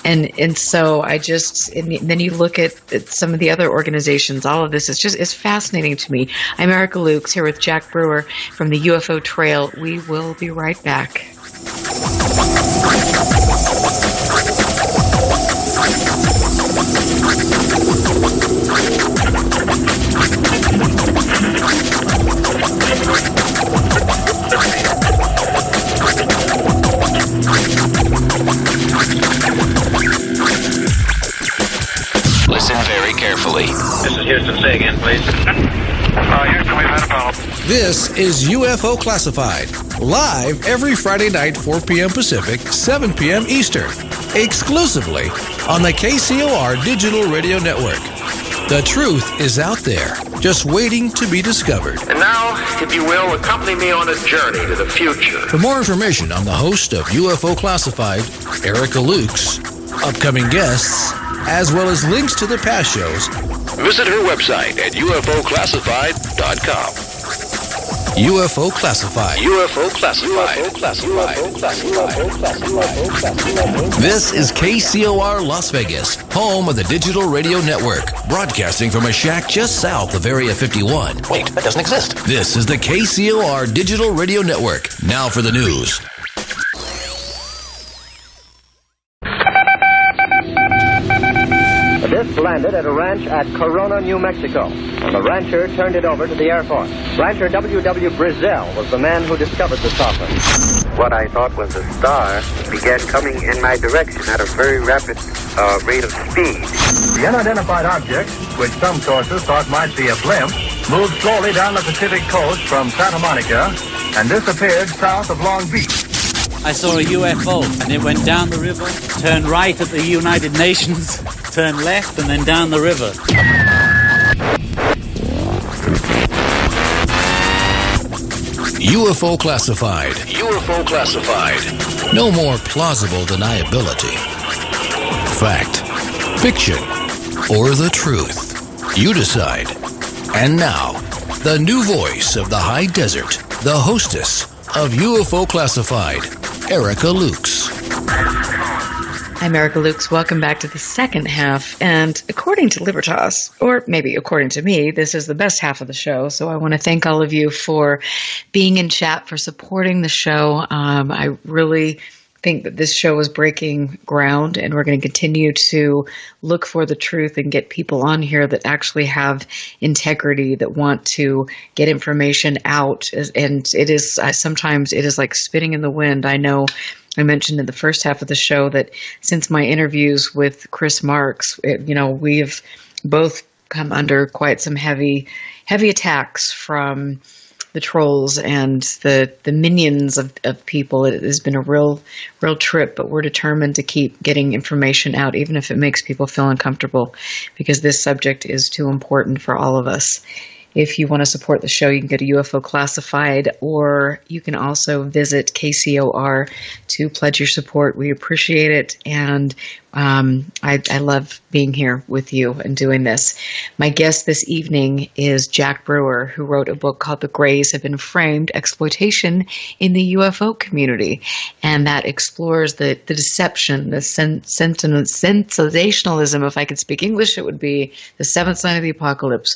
And so and then you look at some of the other organizations. All of this is fascinating to me. I'm Erica Lukes here with Jack Brewer from the UFO Trail. We will be right back. Listen very carefully. This is Houston. Say again, please. Houston, we've had a problem. This is UFO Classified, live every Friday night, 4 p.m. Pacific, 7 p.m. Eastern, exclusively on the KCOR Digital Radio Network. The truth is out there, just waiting to be discovered. And now, if you will, accompany me on a journey to the future. For more information on the host of UFO Classified, Erica Lukes, upcoming guests, as well as links to the past shows, visit her website at ufoclassified.com. UFO Classified. UFO Classified. UFO Classified. This is KCOR Las Vegas, home of the Digital Radio Network, broadcasting from a shack just south of Area 51. Wait, that doesn't exist. This is the KCOR Digital Radio Network. Now for the news. The disc landed at a ranch at Corona, New Mexico. The rancher turned it over to the Air Force. Rancher W.W. Brazil was the man who discovered the saucer. What I thought was a star began coming in my direction at a very rapid rate of speed. The unidentified object, which some sources thought might be a blimp, moved slowly down the Pacific coast from Santa Monica and disappeared south of Long Beach. I saw a UFO, and it went down the river, turned right at the United Nations, turned left, and then down the river. UFO Classified. UFO Classified. No more plausible deniability. Fact, fiction, or the truth. You decide. And now, the new voice of the high desert, the hostess of UFO Classified, Erica Lukes. I'm Erica Lukes. Welcome back to the second half. And according to Libertas, or maybe according to me, this is the best half of the show. So I want to thank all of you for being in chat, for supporting the show. I really think that this show is breaking ground, and we're going to continue to look for the truth and get people on here that actually have integrity, that want to get information out. And it is sometimes it is like spitting in the wind. I know I mentioned in the first half of the show that since my interviews with Chris Marks, we've both come under quite some heavy attacks from the trolls and the minions of people. It has been a real trip, but we're determined to keep getting information out, even if it makes people feel uncomfortable, because this subject is too important for all of us. If you want to support the show, you can go to UFO Classified, or you can also visit KCOR to pledge your support. We appreciate it, and I love being here with you and doing this. My guest this evening is Jack Brewer, who wrote a book called The Greys Have Been Framed, Exploitation in the UFO Community. And that explores the deception, the sensationalism. If I could speak English, it would be the seventh sign of the apocalypse.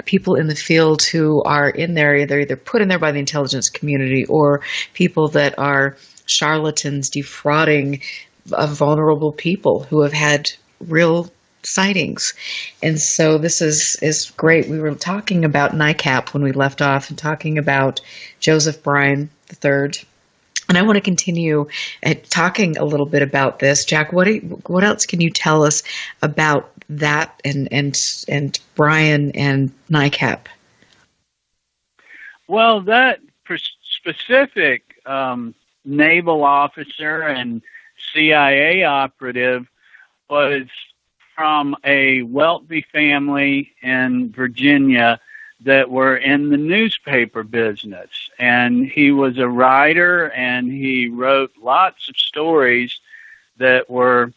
People in the field who are in there, they're either put in there by the intelligence community or people that are charlatans defrauding vulnerable people who have had real sightings. And so this is great. We were talking about NICAP when we left off and talking about Joseph Bryan III. And I want to continue talking a little bit about this. Jack, what else can you tell us about that and Bryan and NICAP? Well, that specific naval officer and CIA operative was from a wealthy family in Virginia that were in the newspaper business. And he was a writer, and he wrote lots of stories that were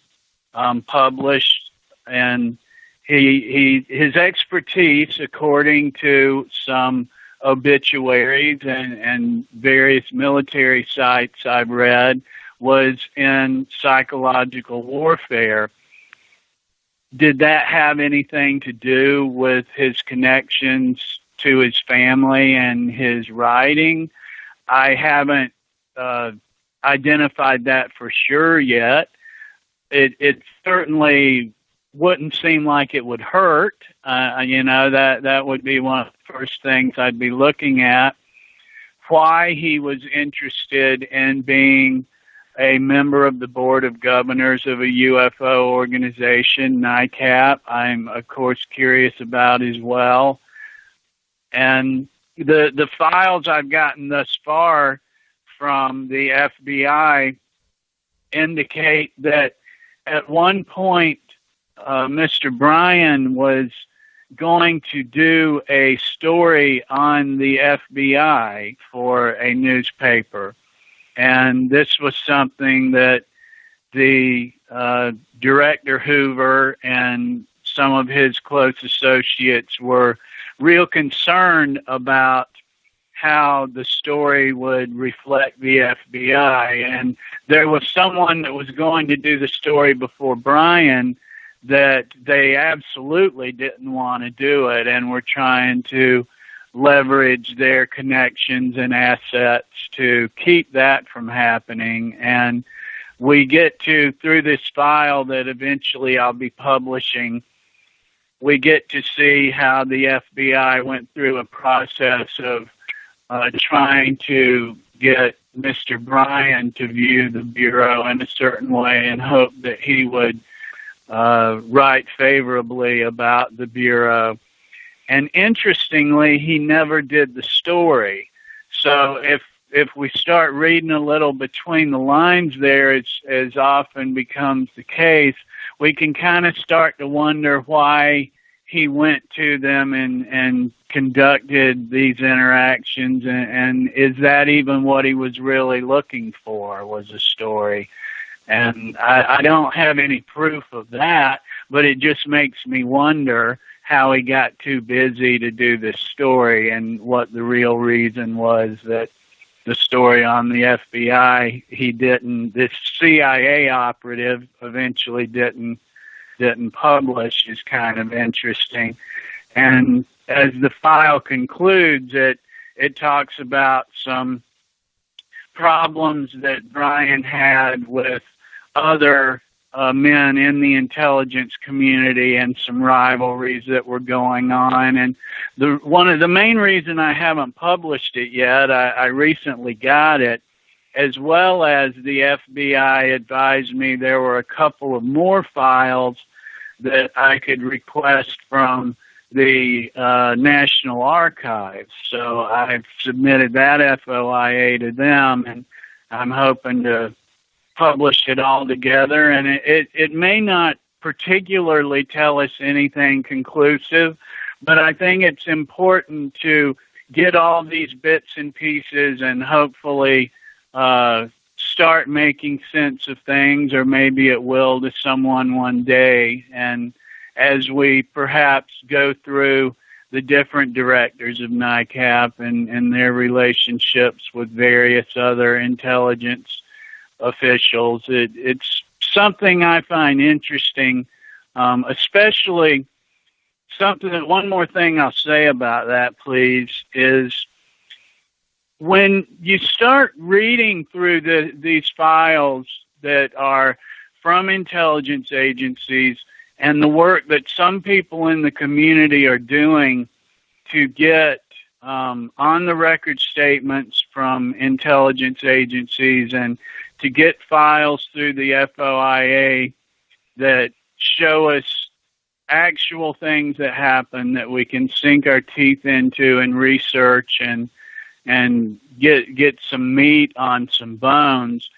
published. And his expertise, according to some obituaries and various military sites I've read, was in psychological warfare. Did that have anything to do with his connections to his family and his writing? I haven't identified that for sure yet. It certainly wouldn't seem like it would hurt. That would be one of the first things I'd be looking at. Why he was interested in being a member of the Board of Governors of a UFO organization, NICAP, I'm, of course, curious about as well. And the files I've gotten thus far from the FBI indicate that at one point, Mr. Bryan was going to do a story on the FBI for a newspaper. And this was something that the Director Hoover and some of his close associates were real concerned about how the story would reflect the FBI. And there was someone that was going to do the story before Bryan that they absolutely didn't want to do it and were trying to leverage their connections and assets to keep that from happening. And we get to, through this file that eventually I'll be publishing, we get to see how the FBI went through a process of trying to get Mr. Bryan to view the Bureau in a certain way and hope that he would write favorably about the Bureau. And interestingly, he never did the story. So if we start reading a little between the lines there, as often becomes the case, we can kind of start to wonder why he went to them and conducted these interactions, and is that even what he was really looking for, was a story? And I don't have any proof of that, but it just makes me wonder how he got too busy to do this story and what the real reason was that the story on the FBI, this CIA operative eventually didn't publish, is kind of interesting. And as the file concludes, it talks about some problems that Bryan had with other men in the intelligence community and some rivalries that were going on. And one of the main reason I haven't published it yet, I recently got it, as well as the FBI advised me there were a couple of more files that I could request from the National Archives. So I've submitted that FOIA to them, and I'm hoping to publish it all together. And it may not particularly tell us anything conclusive, but I think it's important to get all these bits and pieces and hopefully start making sense of things, or maybe it will to someone one day. And as we perhaps go through the different directors of NICAP and their relationships with various other intelligence officials, it's something I find interesting, especially something that, one more thing I'll say about that, please, is when you start reading through these files that are from intelligence agencies and the work that some people in the community are doing to get on-the-record statements from intelligence agencies and to get files through the FOIA that show us actual things that happen that we can sink our teeth into and research and get some meat on some bones.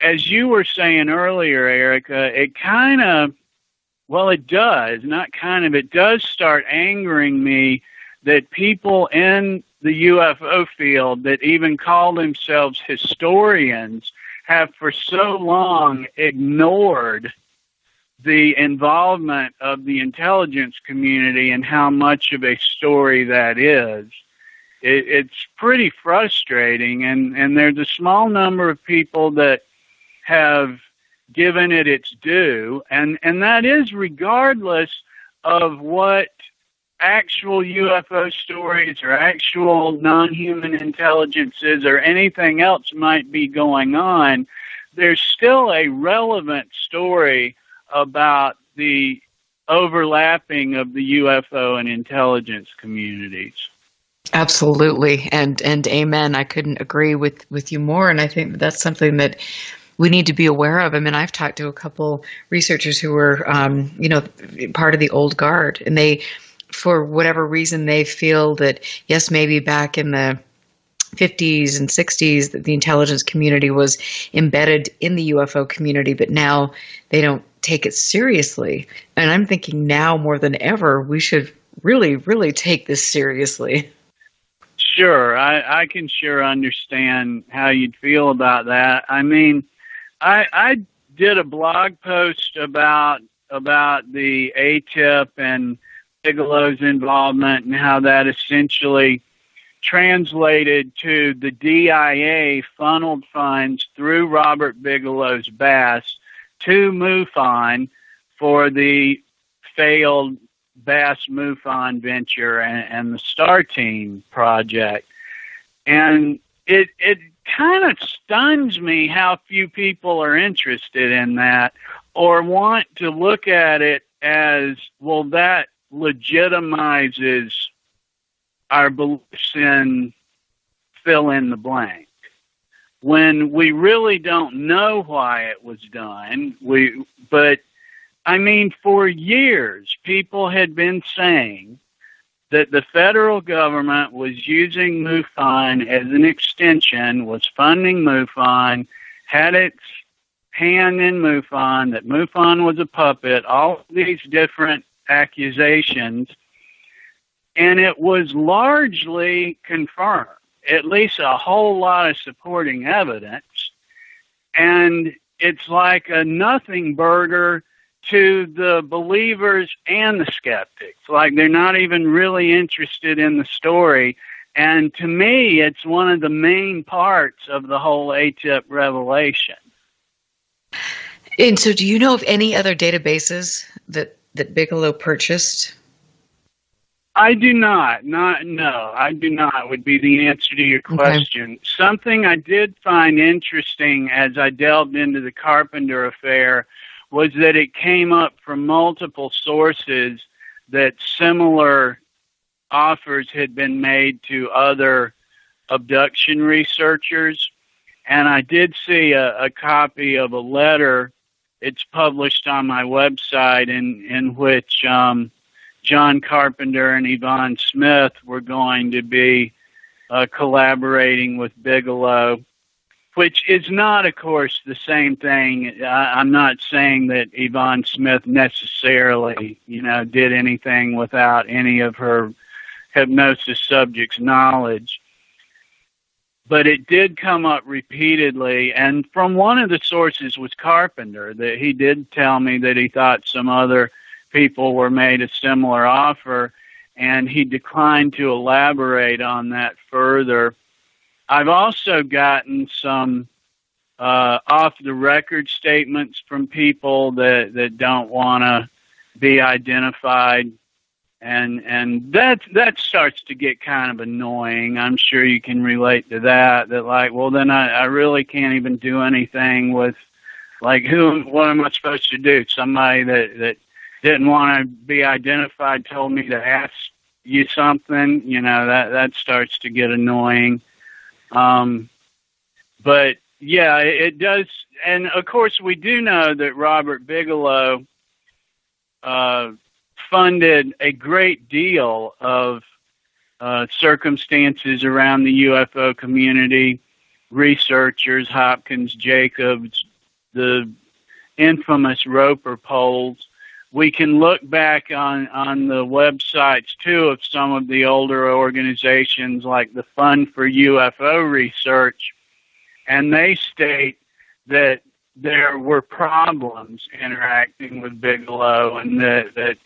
As you were saying earlier, Erica, it kind of, well, it does, not kind of, it does start angering me that people in the UFO field that even call themselves historians have for so long ignored the involvement of the intelligence community and how much of a story that is. It's pretty frustrating, and there's a small number of people that have given it its due, and that is regardless of what actual UFO stories or actual non-human intelligences or anything else might be going on. There's still a relevant story about the overlapping of the UFO and intelligence communities. Absolutely. And amen. I couldn't agree with you more. And I think that's something that we need to be aware of. I mean, I've talked to a couple researchers who were, part of the old guard, and they, for whatever reason, they feel that, yes, maybe back in the 50s and 60s that the intelligence community was embedded in the UFO community, but now they don't take it seriously. And I'm thinking now more than ever, we should really, really take this seriously. Sure. I can sure understand how you'd feel about that. I mean, I did a blog post about the ATTIP and Bigelow's involvement and how that essentially translated to the DIA funneled funds through Robert Bigelow's Bass to MUFON for the failed Bass MUFON venture and the Star Team project. And it kind of stuns me how few people are interested in that or want to look at it as, well, that legitimizes our beliefs in fill in the blank, when we really don't know why it was done. But I mean, for years, people had been saying that the federal government was using MUFON as an extension, was funding MUFON, had its hand in MUFON, that MUFON was a puppet, all these different accusations, and it was largely confirmed, at least a whole lot of supporting evidence, and it's like a nothing burger to the believers and the skeptics. Like, they're not even really interested in the story. And to me, it's one of the main parts of the whole ATTIP revelation. And so do you know of any other databases that Bigelow purchased? I do not. I do not would be the answer to your question. Okay. Something I did find interesting as I delved into the Carpenter affair was that it came up from multiple sources that similar offers had been made to other abduction researchers. And I did see a copy of a letter. It's published on my website in which John Carpenter and Yvonne Smith were going to be collaborating with Bigelow, which is not, of course, the same thing. I'm not saying that Yvonne Smith necessarily, did anything without any of her hypnosis subjects' knowledge. but it did come up repeatedly. And from one of the sources was Carpenter, that he did tell me that he thought some other people were made a similar offer, and he declined to elaborate on that further. I've also gotten some off-the-record statements from people that don't want to be identified, and that starts to get kind of annoying. I'm sure you can relate to that. That like, well, then I really can't even do anything with, like, what am I supposed to do? Somebody that didn't want to be identified told me to ask you something. You know, that starts to get annoying. But yeah, it does. And of course, we do know that Robert Bigelow funded a great deal of circumstances around the UFO community, researchers, Hopkins, Jacobs, the infamous Roper polls. We can look back on the websites, too, of some of the older organizations like the Fund for UFO Research, and they state that there were problems interacting with Bigelow, and that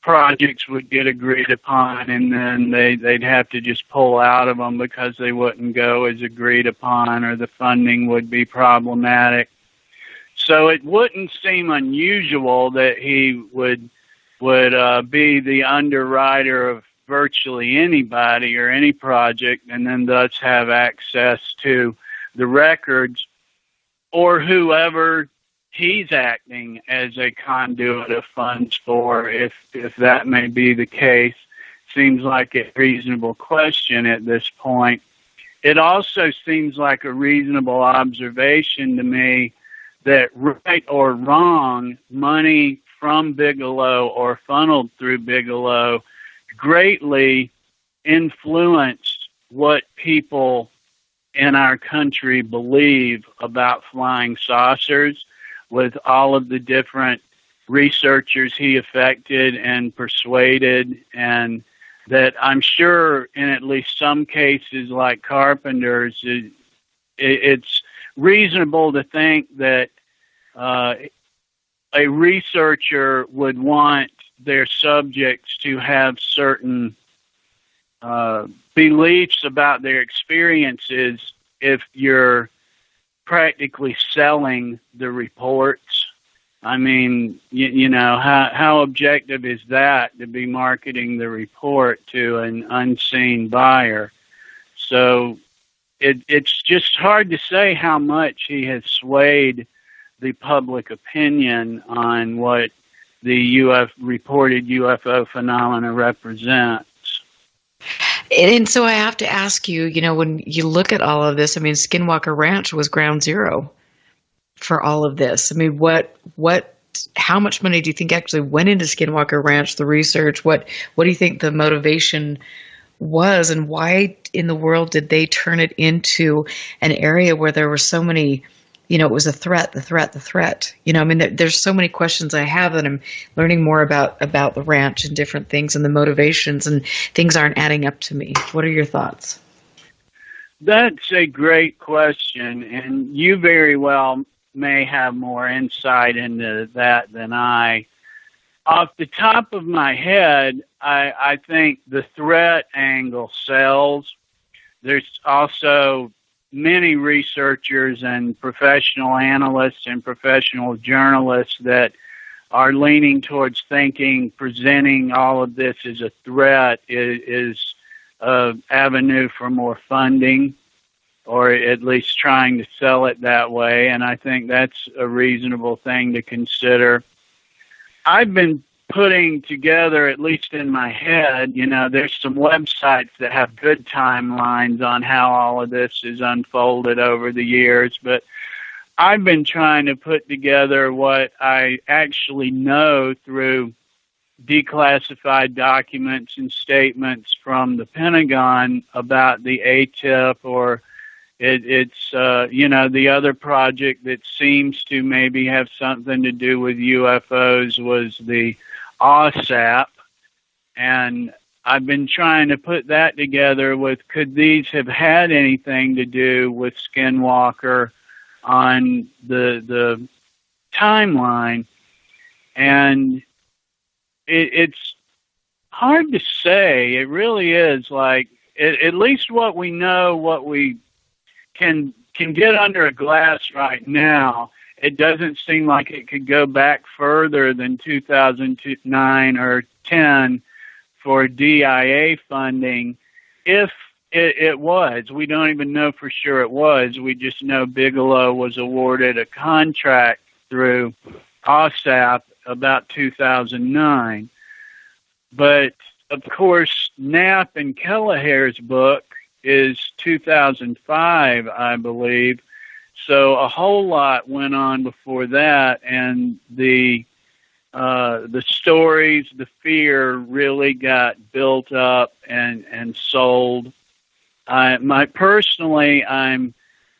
projects would get agreed upon, and then they'd have to just pull out of them because they wouldn't go as agreed upon, or the funding would be problematic. So it wouldn't seem unusual that he would be the underwriter of virtually anybody or any project, and then thus have access to the records, or whoever he's acting as a conduit of funds for, if that may be the case. Seems like a reasonable question at this point. It also seems like a reasonable observation to me that, right or wrong, money from Bigelow or funneled through Bigelow greatly influenced what people in our country believe about flying saucers, with all of the different researchers he affected and persuaded, and that I'm sure in at least some cases like Carpenter's, it's reasonable to think that a researcher would want their subjects to have certain beliefs about their experiences if you're practically selling the reports. I mean, you know, how objective is that to be marketing the report to an unseen buyer? So it's just hard to say how much he has swayed the public opinion on what the reported UFO phenomena represents. And so I have to ask you, you know, when you look at all of this, I mean, Skinwalker Ranch was ground zero for all of this. I mean, how much money do you think actually went into Skinwalker Ranch, the research? What do you think the motivation was, and why in the world did they turn it into an area where there were so many, you know, it was the threat. You know, I mean, there's so many questions I have that I'm learning more about the ranch and different things and the motivations, and things aren't adding up to me. What are your thoughts? That's a great question, and you very well may have more insight into that than I. Off the top of my head, I think the threat angle sells. There's also many researchers and professional analysts and professional journalists that are leaning towards thinking presenting all of this as a threat is an avenue for more funding, or at least trying to sell it that way, and I think that's a reasonable thing to consider. I've been putting together, at least in my head, you know, there's some websites that have good timelines on how all of this is unfolded over the years, but I've been trying to put together what I actually know through declassified documents and statements from the Pentagon about the ATTIP, or it's you know, the other project that seems to maybe have something to do with UFOs was the ASAP, and I've been trying to put that together with, could these have had anything to do with Skinwalker on the timeline? And it's hard to say. It really is. Like, at least what we know, what we can get under a glass right now, it doesn't seem like it could go back further than 2009 or 10 for DIA funding. If it was, we don't even know for sure it was. We just know Bigelow was awarded a contract through ATTIP about 2009. But, of course, Knapp and Kelleher's book is 2005, I believe. So a whole lot went on before that, and the stories, the fear really got built up and sold. Personally, I'm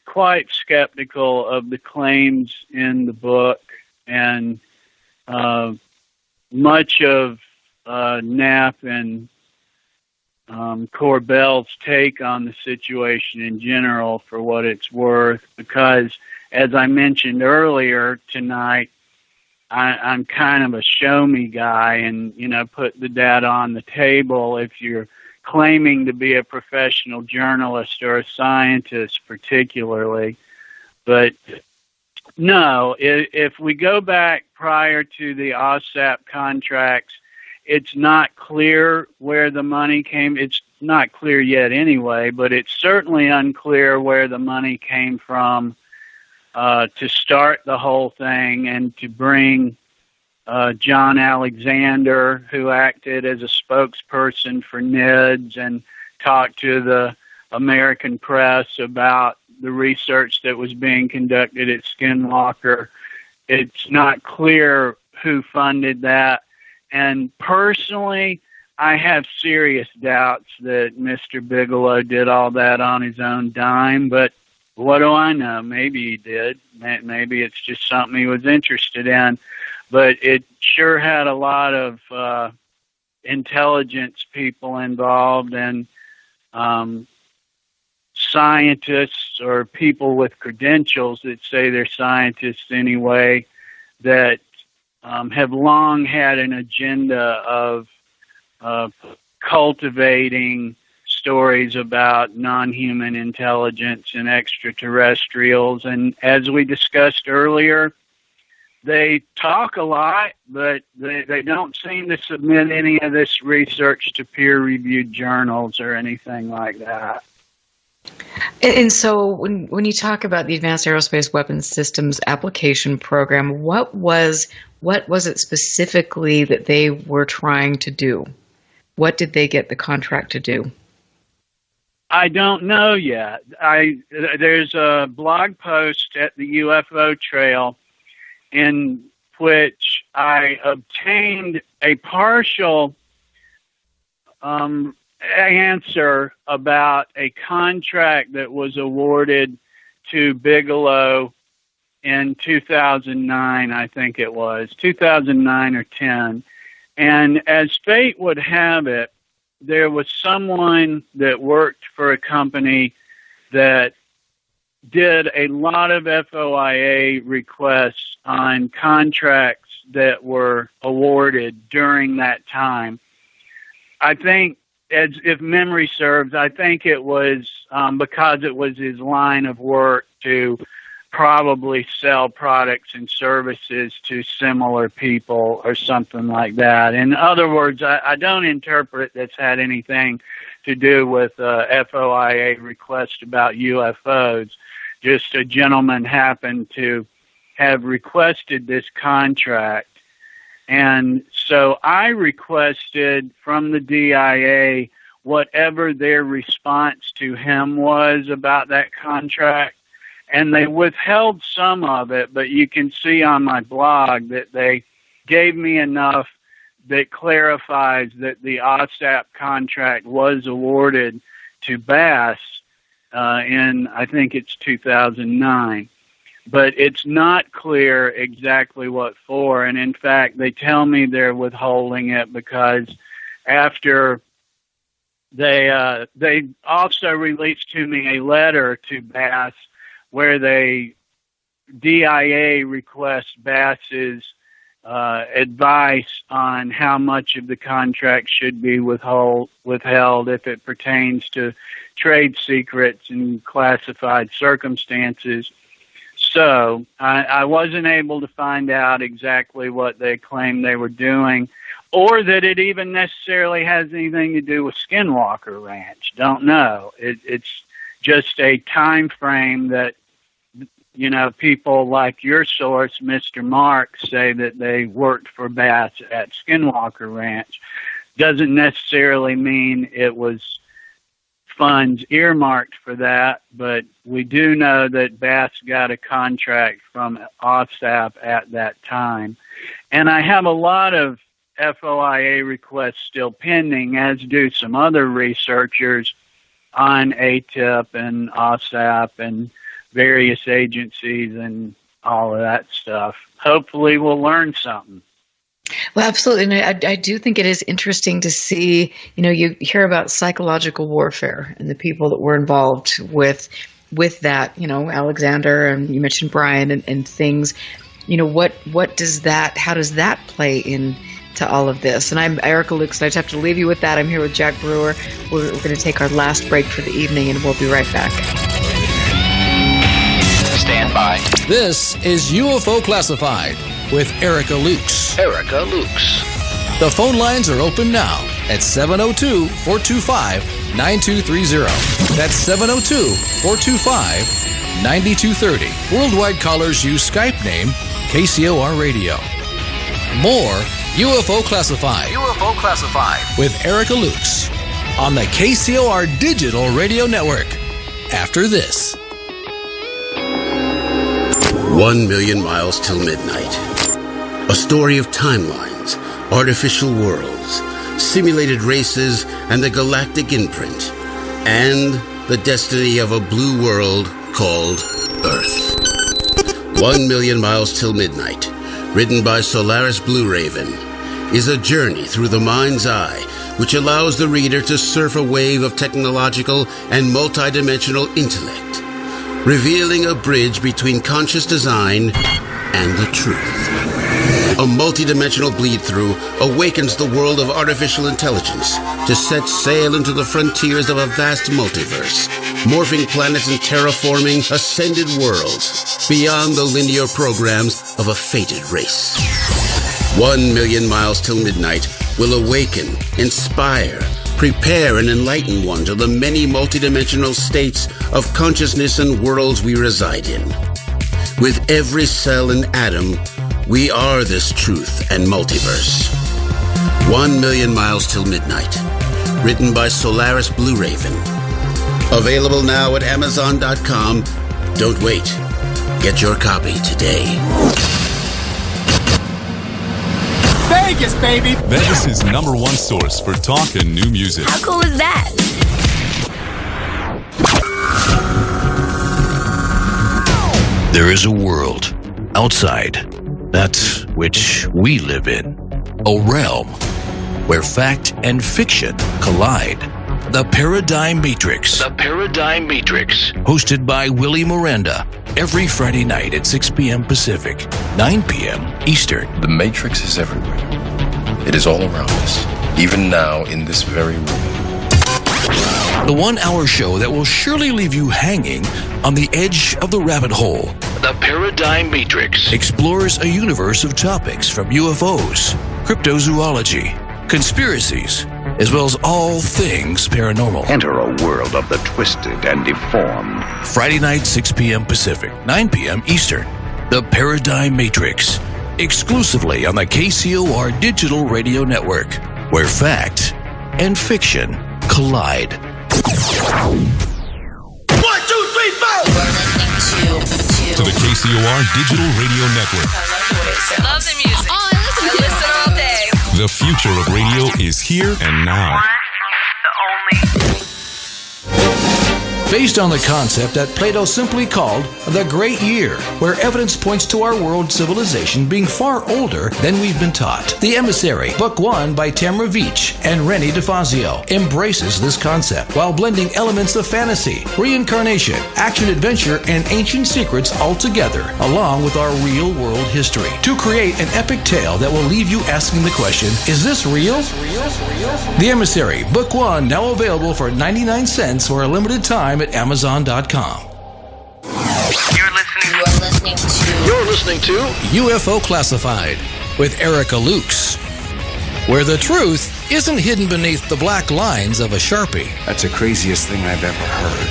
quite skeptical of the claims in the book, and much of Knapp and Corbell's take on the situation in general, for what it's worth, because, as I mentioned earlier tonight, I'm kind of a show-me guy, and, put the data on the table if you're claiming to be a professional journalist or a scientist particularly. But no, if we go back prior to the OSAP contracts, it's not clear where the money came. It's not clear yet anyway, but it's certainly unclear where the money came from to start the whole thing and to bring John Alexander, who acted as a spokesperson for NIDS and talked to the American press about the research that was being conducted at Skinwalker. It's not clear who funded that. And personally, I have serious doubts that Mr. Bigelow did all that on his own dime, but what do I know? Maybe he did. Maybe it's just something he was interested in. But it sure had a lot of intelligence people involved, and scientists or people with credentials that say they're scientists anyway, that have long had an agenda of cultivating stories about non-human intelligence and extraterrestrials. And as we discussed earlier, they talk a lot, but they don't seem to submit any of this research to peer-reviewed journals or anything like that. And so when you talk about the Advanced Aerospace Weapons Systems Application Program, what was it specifically that they were trying to do? What did they get the contract to do? I don't know yet. There's a blog post at the UFO Trail in which I obtained a partial answer about a contract that was awarded to Bigelow in 2009, I think it was, 2009 or 10. And as fate would have it, there was someone that worked for a company that did a lot of FOIA requests on contracts that were awarded during that time. I think, as if memory serves, I think it was because it was his line of work to probably sell products and services to similar people or something like that. In other words, I don't interpret that's had anything to do with FOIA request about UFOs. Just a gentleman happened to have requested this contract. And so I requested from the DIA whatever their response to him was about that contract. And they withheld some of it, but you can see on my blog that they gave me enough that clarifies that the OSAP contract was awarded to Bass in, I think it's 2009. But it's not clear exactly what for. And in fact, they tell me they're withholding it because after they also released to me a letter to Bass where DIA requests Bass's advice on how much of the contract should be withheld if it pertains to trade secrets and classified circumstances. So I wasn't able to find out exactly what they claimed they were doing, or that it even necessarily has anything to do with Skinwalker Ranch. Don't know. It's just a time frame that, people like your source, Mr. Mark, say that they worked for Bass at Skinwalker Ranch. Doesn't necessarily mean it was funds earmarked for that, but we do know that Bass got a contract from ATTIP at that time. And I have a lot of FOIA requests still pending, as do some other researchers on ATTIP and ATTIP and various agencies and all of that stuff. Hopefully we'll learn something. Well, absolutely. And I do think it is interesting to see, you hear about psychological warfare and the people that were involved with that, Alexander, and you mentioned Brian and things, what does that, how does that play into all of this? And I'm Erica Lukes, and I just have to leave you with that. I'm here with Jack Brewer. We're going to take our last break for the evening, and we'll be right back. Stand by. This is UFO Classified with Erica Lukes. Erica Lukes. The phone lines are open now at 702-425-9230. That's 702-425-9230. Worldwide callers use Skype name KCOR Radio. More UFO Classified. UFO Classified with Erica Lukes on the KCOR Digital Radio Network. After this. 1 million miles till midnight. A story of timelines, artificial worlds, simulated races, and the galactic imprint, and the destiny of a blue world called Earth. 1 million miles till midnight, written by Solaris Blue Raven, is a journey through the mind's eye which allows the reader to surf a wave of technological and multidimensional intellect, revealing a bridge between conscious design and the truth. A multidimensional bleed-through awakens the world of artificial intelligence to set sail into the frontiers of a vast multiverse, morphing planets and terraforming ascended worlds beyond the linear programs of a fated race. 1 million miles till midnight will awaken, inspire, prepare and enlighten one to the many multidimensional states of consciousness and worlds we reside in. With every cell and atom, we are this truth and multiverse. 1 million miles till midnight. Written by Solaris Blue Raven. Available now at Amazon.com. Don't wait. Get your copy today. Vegas, baby! Vegas' #1 source for talk and new music. How cool is that? There is a world outside that which we live in. A realm where fact and fiction collide. The Paradigm Matrix. The Paradigm Matrix. Hosted by Willie Miranda. Every Friday night at 6 p.m. Pacific, 9 p.m. Eastern. The Matrix is everywhere. It is all around us, even now in this very room. The 1-hour show that will surely leave you hanging on the edge of the rabbit hole. The Paradigm Matrix explores a universe of topics from UFOs, cryptozoology, conspiracies, as well as all things paranormal. Enter a world of the twisted and deformed. Friday night, 6 p.m. Pacific, 9 p.m. Eastern. The Paradigm Matrix, exclusively on the KCOR Digital Radio Network, where fact and fiction collide. 1, 2, 3, 4! To the KCOR Digital Radio Network. Love the music. Oh, I listen all day. The future of radio is here and now. based on the concept that Plato simply called the Great Year, where evidence points to our world civilization being far older than we've been taught. The Emissary, Book 1 by Tamra Veach and Rennie DeFazio, embraces this concept while blending elements of fantasy, reincarnation, action-adventure, and ancient secrets all together, along with our real-world history, to create an epic tale that will leave you asking the question, is this real? The Emissary, Book 1, now available for 99 cents for a limited time at Amazon.com. You're listening to UFO Classified with Erica Lukes, where the truth isn't hidden beneath the black lines of a Sharpie. That's the craziest thing I've ever heard.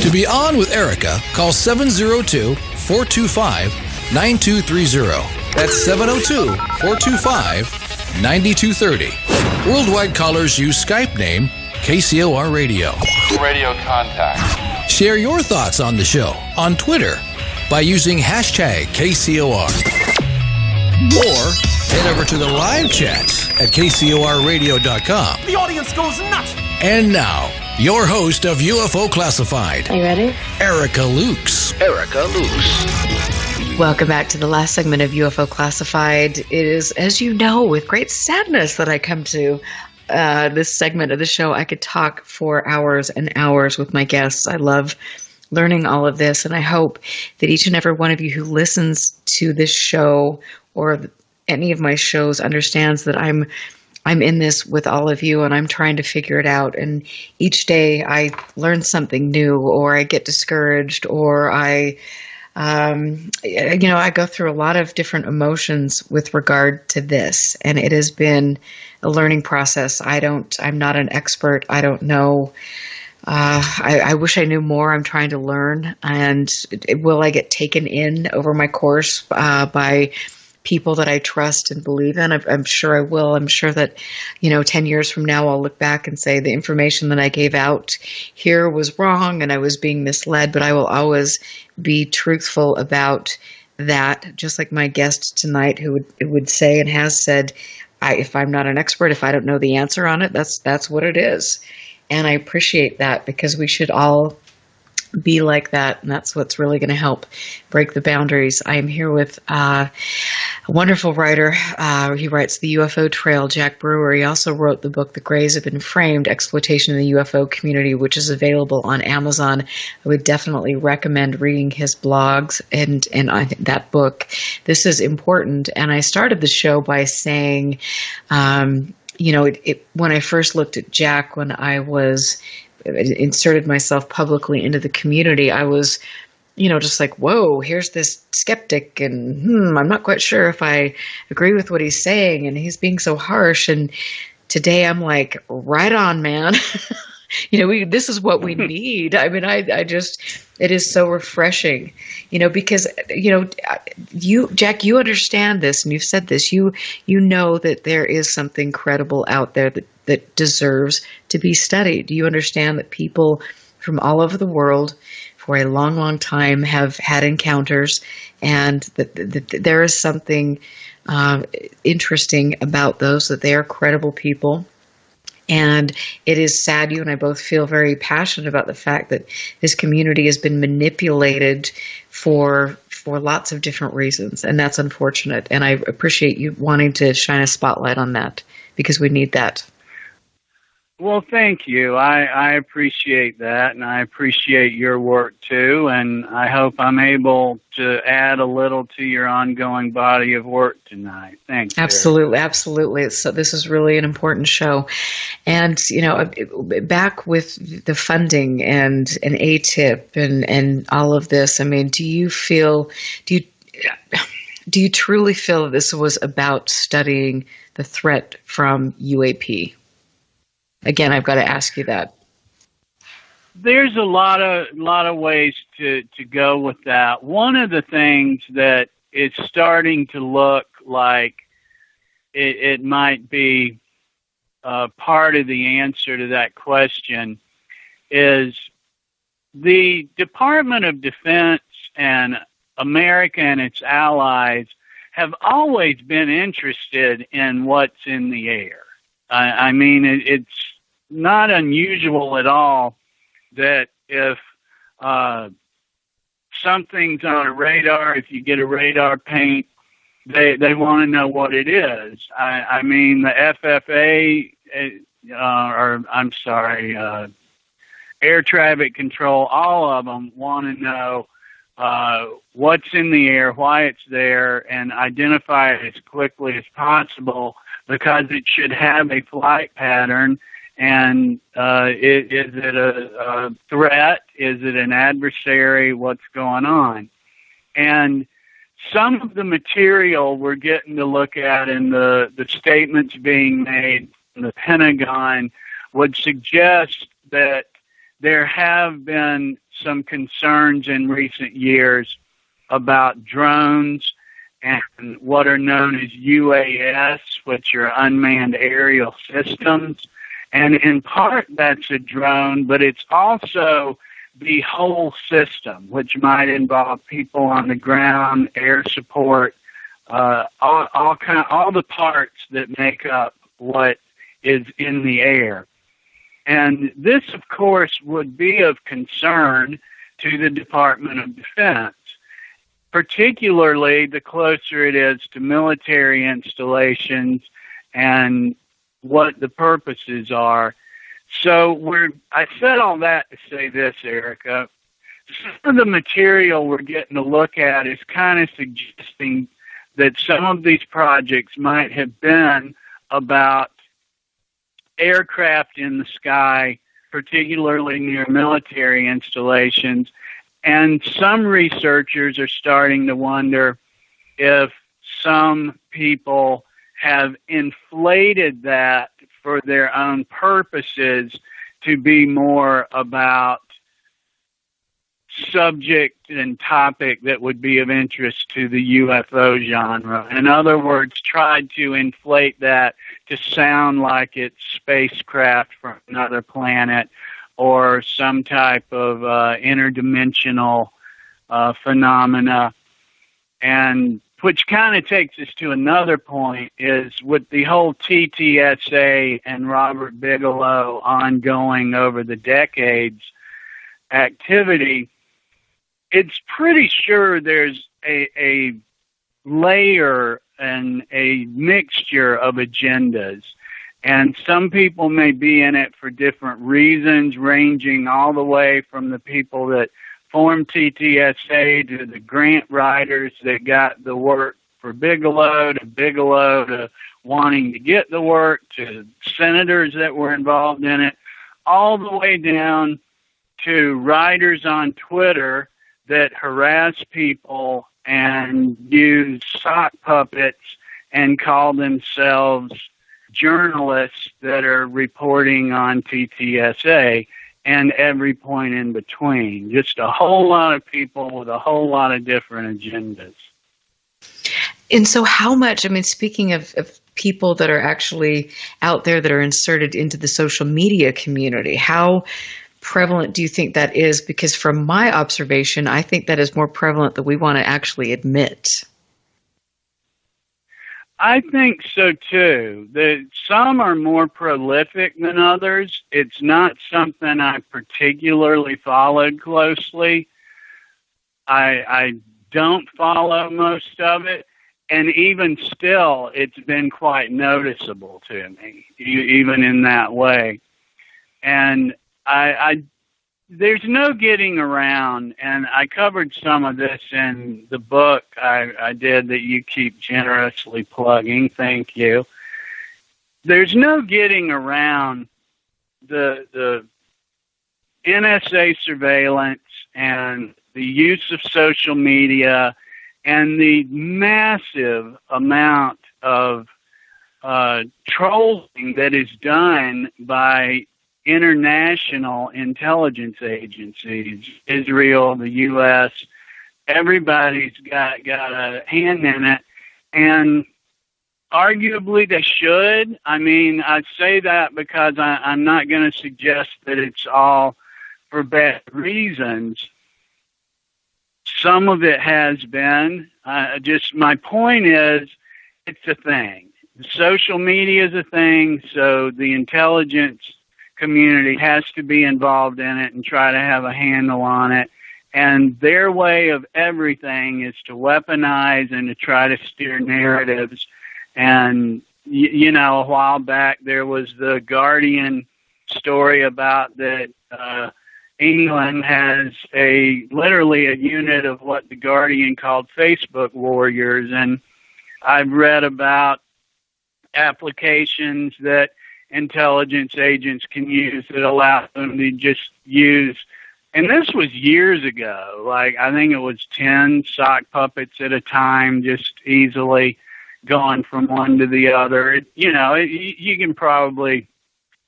To be on with Erica, call 702-425-9230. That's 702-425-9230. Worldwide callers use Skype name KCOR Radio. Radio contact. Share your thoughts on the show on Twitter by using hashtag KCOR. Or head over to the live chats at KCORradio.com. The audience goes nuts. And now, your host of UFO Classified. Are you ready? Erica Lukes. Erica Lukes. Welcome back to the last segment of UFO Classified. It is, as you know, with great sadness that I come to this segment of the show. I could talk for hours and hours with my guests. I love learning all of this, and I hope that each and every one of you who listens to this show or any of my shows understands that I'm in this with all of you, and I'm trying to figure it out. And each day I learn something new, or I get discouraged, or I go through a lot of different emotions with regard to this, and it has been a learning process. I'm not an expert. I don't know. I wish I knew more. I'm trying to learn. And will I get taken in over my course by people that I trust and believe in? I'm sure I will. I'm sure that, 10 years from now, I'll look back and say the information that I gave out here was wrong and I was being misled, but I will always be truthful about that. Just like my guest tonight who would say and has said, if I'm not an expert, if I don't know the answer on it, that's what it is. And I appreciate that, because we should all be like that, and that's what's really going to help break the boundaries. I am here with a wonderful writer. He writes the UFO Trail, Jack Brewer. He also wrote the book The Greys Have Been Framed, Exploitation in the UFO Community, which is available on Amazon. I would definitely recommend reading his blogs and that book. This is important. And I started the show by saying, when I first looked at Jack, when I was inserted myself publicly into the community, I was, just like, whoa, here's this skeptic, and I'm not quite sure if I agree with what he's saying, and he's being so harsh. And today I'm like, right on, man. This is what we need. I mean, it is so refreshing, because, Jack, you understand this, and you've said this, you know that there is something credible out there that deserves to be studied. You understand that people from all over the world for a long, long time have had encounters, and that there is something interesting about those, that they are credible people. And it is sad, you and I both feel very passionate about the fact that this community has been manipulated for lots of different reasons, and that's unfortunate. And I appreciate you wanting to shine a spotlight on that, because we need that. Well, thank you. I appreciate that, and I appreciate your work too, and I hope I'm able to add a little to your ongoing body of work tonight. Thanks. Absolutely, absolutely. So this is really an important show. And, back with the funding and ATTIP and all of this, I mean, do you truly feel that this was about studying the threat from UAP? Again, I've got to ask you that. There's a lot of ways to go with that. One of the things that is starting to look like it might be part of the answer to that question is the Department of Defense and America and its allies have always been interested in what's in the air. I mean, not unusual at all that if something's on a radar, if you get a radar paint, they want to know what it is. I mean, the FFA, air traffic control, all of them want to know what's in the air, why it's there, and identify it as quickly as possible, because it should have a flight pattern. And is it a threat? Is it an adversary? What's going on? And some of the material we're getting to look at in the statements being made from the Pentagon would suggest that there have been some concerns in recent years about drones and what are known as UAS, which are unmanned aerial systems. And in part, that's a drone, but it's also the whole system, which might involve people on the ground, air support, all the parts that make up what is in the air. And this, of course, would be of concern to the Department of Defense, particularly the closer it is to military installations and what the purposes are. So I said all that to say this, Erica. Some of the material we're getting to look at is kind of suggesting that some of these projects might have been about aircraft in the sky, particularly near military installations. And some researchers are starting to wonder if some people have inflated that for their own purposes to be more about subject and topic that would be of interest to the UFO genre. In other words, tried to inflate that to sound like it's spacecraft from another planet or some type of interdimensional phenomena. And which kind of takes us to another point, is with the whole TTSA and Robert Bigelow ongoing over the decades activity, it's pretty sure there's a layer and a mixture of agendas. And some people may be in it for different reasons, ranging all the way from the people that formed TTSA to the grant writers that got the work for Bigelow to wanting to get the work, to senators that were involved in it, all the way down to writers on Twitter that harass people and use sock puppets and call themselves journalists that are reporting on TTSA, and every point in between. Just a whole lot of people with a whole lot of different agendas. And so how much, I mean, speaking of people that are actually out there that are inserted into the social media community, how prevalent do you think that is? Because from my observation, I think that is more prevalent than we want to actually admit. I think so too. Some are more prolific than others. It's not something I particularly followed closely. I don't follow most of it, and even still, it's been quite noticeable to me, even in that way. And there's no getting around, and I covered some of this in the book I did that you keep generously plugging. Thank you. There's no getting around the NSA surveillance and the use of social media and the massive amount of trolling that is done by international intelligence agencies, Israel, the U.S., everybody's got a hand in it, and arguably they should. I mean, I say that because I'm not going to suggest that it's all for bad reasons. Some of it has been. Just my point is, it's a thing. Social media is a thing, so the intelligence community has to be involved in it and try to have a handle on it. And their way of everything is to weaponize and to try to steer narratives. And, you know, a while back there was the Guardian story about that England has literally a unit of what the Guardian called Facebook warriors. And I've read about applications that intelligence agents can use that allow them to just use, and this was years ago, like I think it was 10 sock puppets at a time, just easily going from one to the other. You can probably,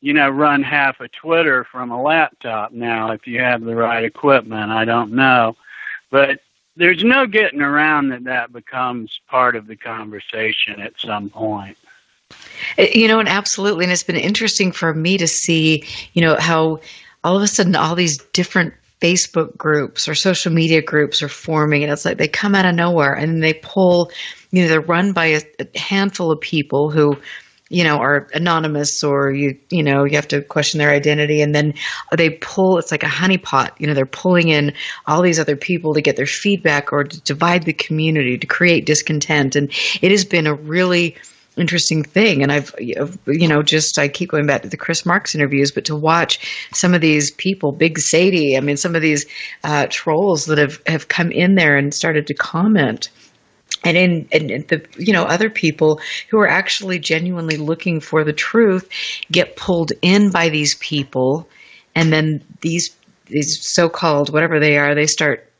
run half of Twitter from a laptop now if you have the right equipment. I don't know. But there's no getting around that becomes part of the conversation at some point. And absolutely. And it's been interesting for me to see, how all of a sudden all these different Facebook groups or social media groups are forming, and it's like they come out of nowhere and they pull, they're run by a handful of people who, are anonymous, or you have to question their identity, and then they pull, it's like a honeypot, they're pulling in all these other people to get their feedback or to divide the community, to create discontent. And it has been a really interesting thing. And I keep going back to the Chris Marks interviews, but to watch some of these people, Big Sadie, some of these trolls that have come in there and started to comment. And the other people who are actually genuinely looking for the truth get pulled in by these people, and then these so-called whatever they are, they start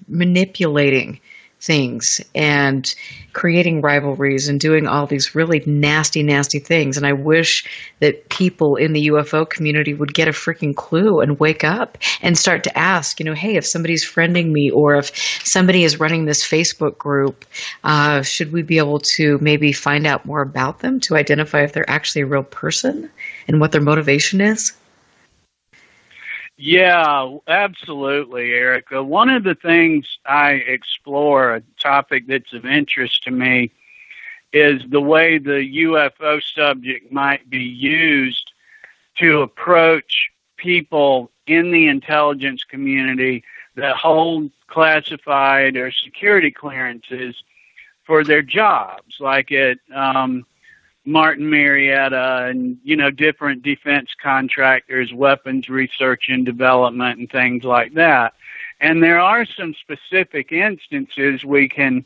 manipulating things and creating rivalries and doing all these really nasty, nasty things. And I wish that people in the UFO community would get a freaking clue and wake up and start to ask, hey, if somebody's friending me or if somebody is running this Facebook group, should we be able to maybe find out more about them to identify if they're actually a real person and what their motivation is? Yeah, absolutely, Erica. One of the things I explore, a topic that's of interest to me, is the way the UFO subject might be used to approach people in the intelligence community that hold classified or security clearances for their jobs, like at Martin Marietta and, different defense contractors, weapons research and development and things like that. And there are some specific instances we can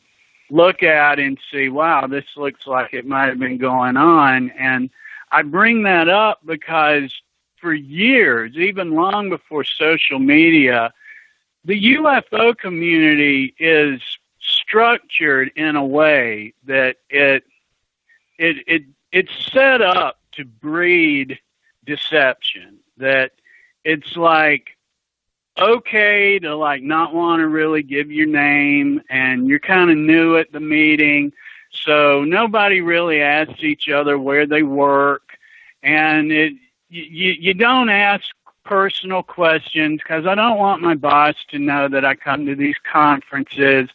look at and see, wow, this looks like it might have been going on. And I bring that up because for years, even long before social media, the UFO community is structured in a way that it's set up to breed deception, that it's like okay to like not want to really give your name, and you're kind of new at the meeting, so nobody really asks each other where they work, and you don't ask personal questions because I don't want my boss to know that I come to these conferences,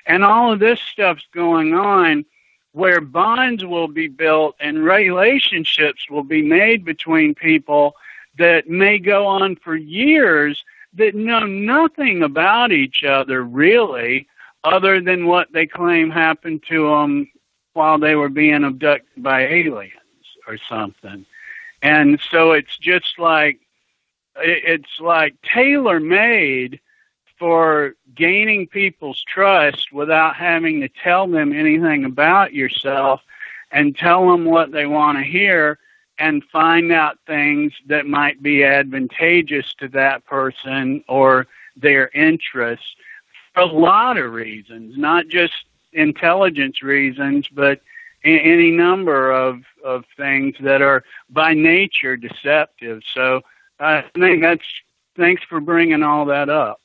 and all of this stuff's going on, where bonds will be built and relationships will be made between people that may go on for years that know nothing about each other really, other than what they claim happened to them while they were being abducted by aliens or something. And so it's just like, it's like tailor-made for gaining people's trust without having to tell them anything about yourself, and tell them what they want to hear and find out things that might be advantageous to that person or their interests for a lot of reasons, not just intelligence reasons, but any number of things that are by nature deceptive. So I think thanks for bringing all that up.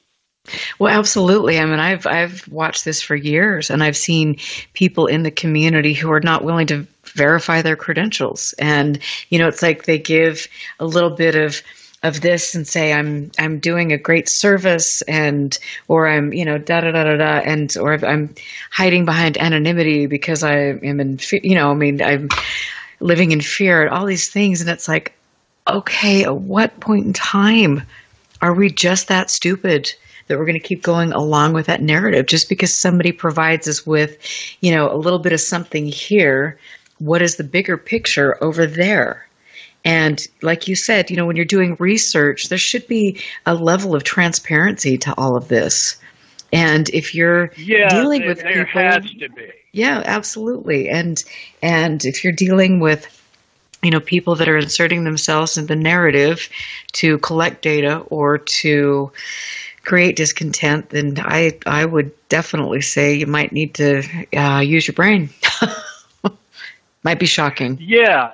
Well, absolutely. I've watched this for years, and I've seen people in the community who are not willing to verify their credentials. And, it's like they give a little bit of this and say, I'm doing a great service, or I'm, or I'm hiding behind anonymity because I am in fear, I'm living in fear, all these things. And it's like, okay, at what point in time are we just that stupid that we're going to keep going along with that narrative just because somebody provides us with, a little bit of something here? What is the bigger picture over there? And like you said, when you're doing research, there should be a level of transparency to all of this. And if you're dealing with there people, has to be. Yeah, absolutely. And if you're dealing with, people that are inserting themselves in the narrative to collect data or to create discontent, then I would definitely say you might need to use your brain. Might be shocking. Yeah,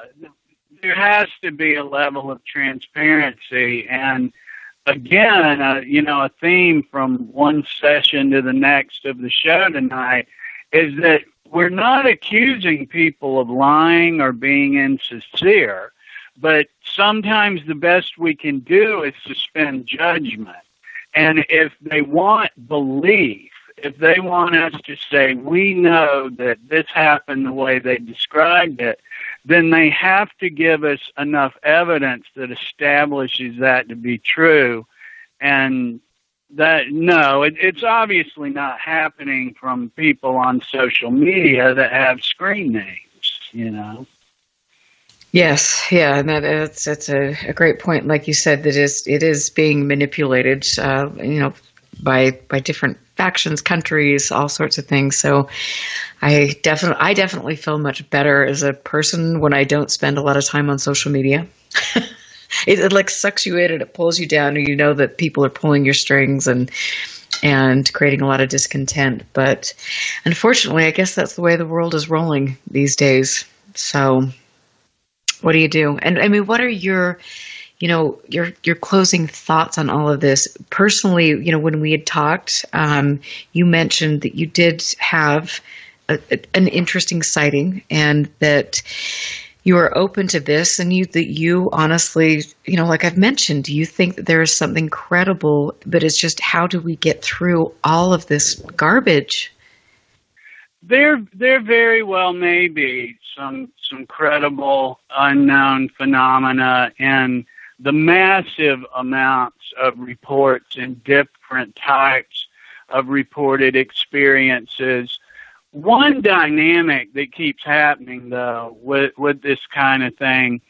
there has to be a level of transparency. And again, a theme from one session to the next of the show tonight is that we're not accusing people of lying or being insincere, but sometimes the best we can do is suspend judgment. And if they want belief, if they want us to say, we know that this happened the way they described it, then they have to give us enough evidence that establishes that to be true. And it's obviously not happening from people on social media that have screen names, Yes, yeah, and that's a great point. Like you said, that it is being manipulated, by different factions, countries, all sorts of things. So I definitely feel much better as a person when I don't spend a lot of time on social media. It like sucks you in and it pulls you down, and you know that people are pulling your strings and creating a lot of discontent. But unfortunately, I guess that's the way the world is rolling these days. So what do you do? And I mean, what are your closing thoughts on all of this? Personally, when we had talked, you mentioned that you did have an interesting sighting and that you are open to this, and that you honestly, like I've mentioned, do you think that there is something credible, but it's just how do we get through all of this garbage? There very well may be some credible unknown phenomena in the massive amounts of reports and different types of reported experiences. One dynamic that keeps happening, though, with this kind of thing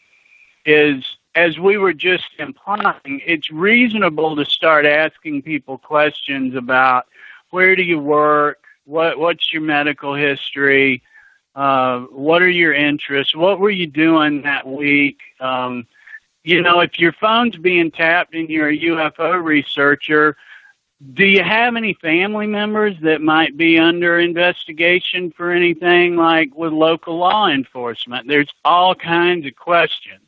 is, as we were just implying, it's reasonable to start asking people questions about where do you work, what's your medical history, what are your interests, what were you doing that week. If your phone's being tapped and you're a UFO researcher, do you have any family members that might be under investigation for anything, like with local law enforcement? There's all kinds of questions.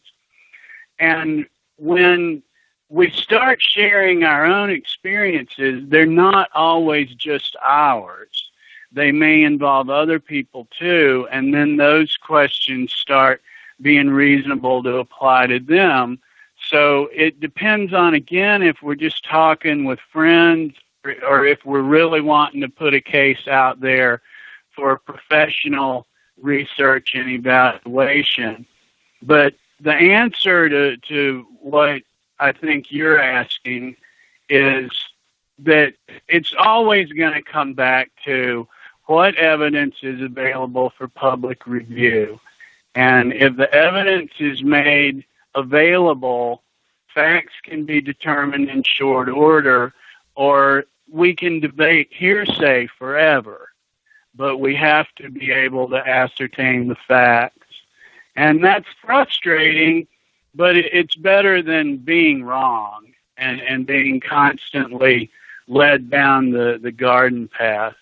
And when we start sharing our own experiences, they're not always just ours. They may involve other people too, and then those questions start being reasonable to apply to them. So it depends on, again, if we're just talking with friends or if we're really wanting to put a case out there for professional research and evaluation. But the answer to what I think you're asking is that it's always going to come back to what evidence is available for public review. And if the evidence is made available, facts can be determined in short order, or we can debate hearsay forever. But we have to be able to ascertain the facts. And that's frustrating, but it's better than being wrong and being constantly led down the garden path.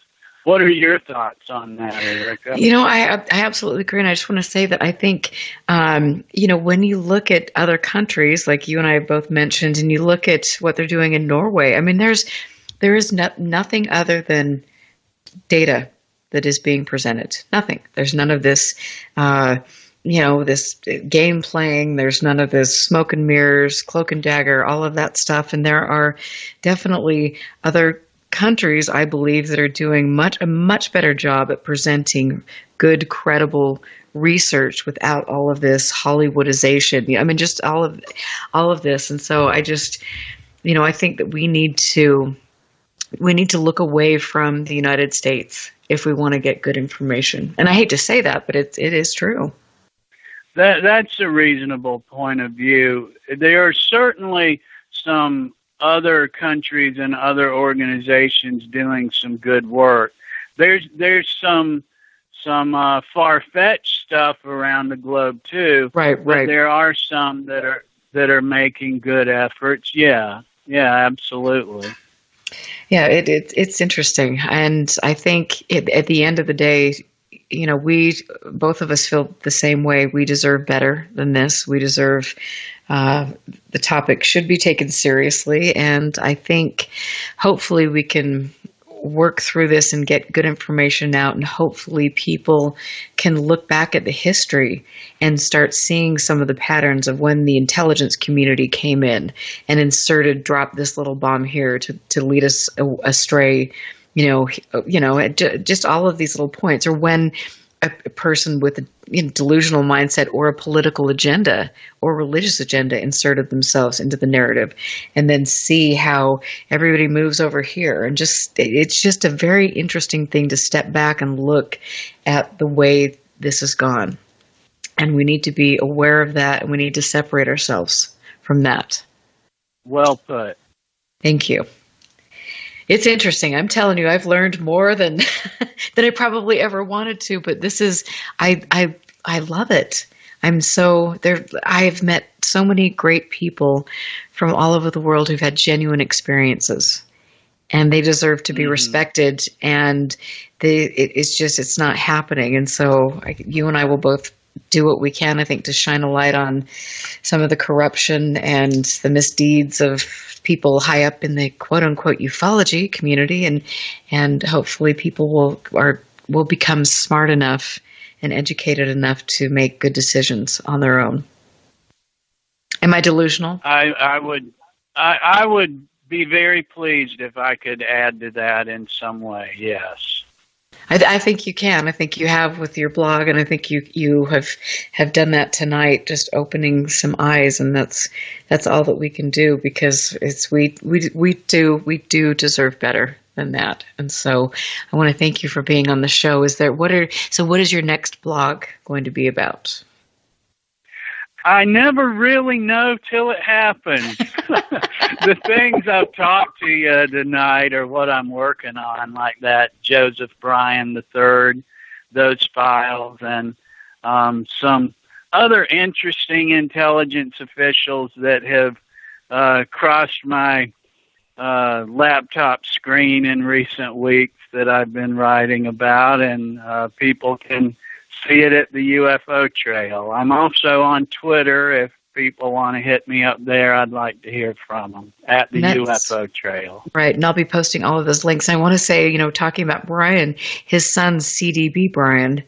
What are your thoughts on that, Erica? I absolutely agree. And I just want to say that I think, when you look at other countries, like you and I have both mentioned, and you look at what they're doing in Norway, I mean, there is nothing other than data that is being presented. Nothing. There's none of this, this game playing. There's none of this smoke and mirrors, cloak and dagger, all of that stuff. And there are definitely other countries, I believe, that are doing a much better job at presenting good, credible research without all of this Hollywoodization. I mean, just all of this. And so I just, I think that we need to look away from the United States if we want to get good information. And I hate to say that, but it is true. That's a reasonable point of view. There are certainly some other countries and other organizations doing some good work. There's some far-fetched stuff around the globe too. Right. But there are some that are making good efforts. Yeah, absolutely. Yeah, it's interesting, and I think at the end of the day, we both of us feel the same way. We deserve better than this. We deserve the topic should be taken seriously, and I think hopefully we can work through this and get good information out, and hopefully people can look back at the history and start seeing some of the patterns of when the intelligence community came in and dropped this little bomb here to lead us astray, just all of these little points, or when a person with a delusional mindset or a political agenda or religious agenda inserted themselves into the narrative, and then see how everybody moves over here. And it's just a very interesting thing to step back and look at the way this has gone. And we need to be aware of that, and we need to separate ourselves from that. Well put. Thank you. It's interesting. I'm telling you, I've learned more than I probably ever wanted to, but this is, I love it. I've met so many great people from all over the world who've had genuine experiences, and they deserve to be respected, and it's not happening. And so you and I will both do what we can, I think, to shine a light on some of the corruption and the misdeeds of people high up in the quote-unquote ufology community, and hopefully people will become smart enough and educated enough to make good decisions on their own. Am I delusional? I would be very pleased if I could add to that in some way. Yes. I think you can. I think you have with your blog, and I think you have done that tonight, just opening some eyes, and that's all that we can do, because we do deserve better than that. And so I want to thank you for being on the show. What is your next blog going to be about? I never really know till it happens. The things I've talked to you tonight are what I'm working on, like that Joseph Bryan III, those files, and some other interesting intelligence officials that have crossed my laptop screen in recent weeks that I've been writing about, and people can see it at the UFO Trail. I'm also on Twitter. If people want to hit me up there, I'd like to hear from them at the UFO Trail. Right, and I'll be posting all of those links. I want to say, talking about Brian, his son, CDB Brian,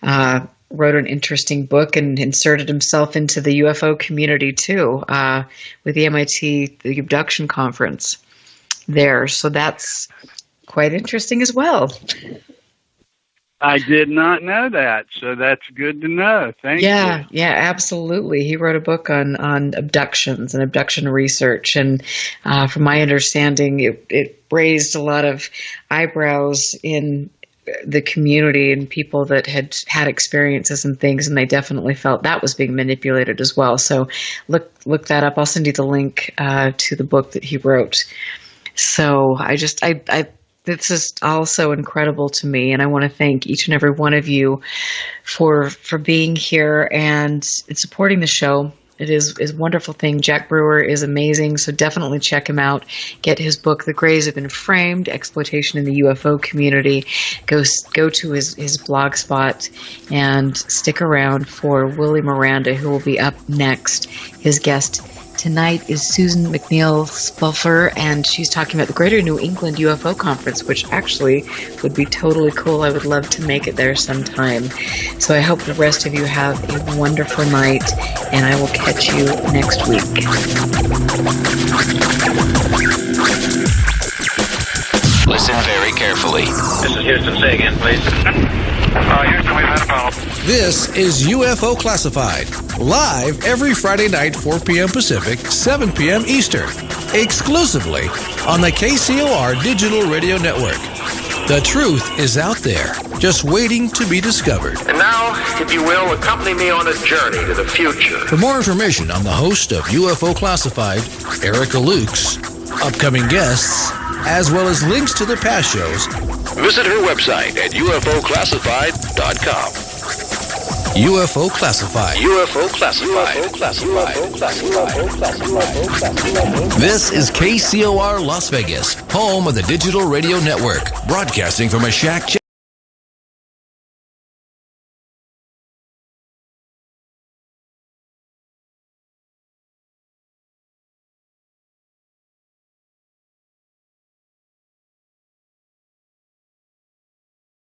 wrote an interesting book and inserted himself into the UFO community too, with the MIT, the abduction conference there. So that's quite interesting as well. I did not know that, so that's good to know. Thank you. Yeah, absolutely. He wrote a book on abductions and abduction research, and from my understanding, it raised a lot of eyebrows in the community and people that had experiences and things, and they definitely felt that was being manipulated as well. So look that up. I'll send you the link to the book that he wrote. So this is also incredible to me, and I want to thank each and every one of you for being here and supporting the show. It is a wonderful thing. Jack Brewer is amazing, so definitely check him out. Get his book, The Grays Have Been Framed, Exploitation in the UFO Community. Go to his blog spot and stick around for Willie Miranda, who will be up next. His guest tonight is Susan McNeil Spuffer, and she's talking about the Greater New England UFO Conference, which actually would be totally cool. I would love to make it there sometime. So I hope the rest of you have a wonderful night, and I will catch you next week. Listen very carefully. This is Houston. Say again, please. Houston, we've had a problem. This is UFO Classified, live every Friday night, 4 p.m. Pacific, 7 p.m. Eastern, exclusively on the KCOR Digital Radio Network. The truth is out there, just waiting to be discovered. And now, if you will, accompany me on a journey to the future. For more information on the host of UFO Classified, Erica Lukes, upcoming guests, as well as links to the past shows, visit her website at UFOclassified.com. UFO Classified. UFO Classified. UFO Classified. This is KCOR Las Vegas, home of the Digital Radio Network, broadcasting from a shack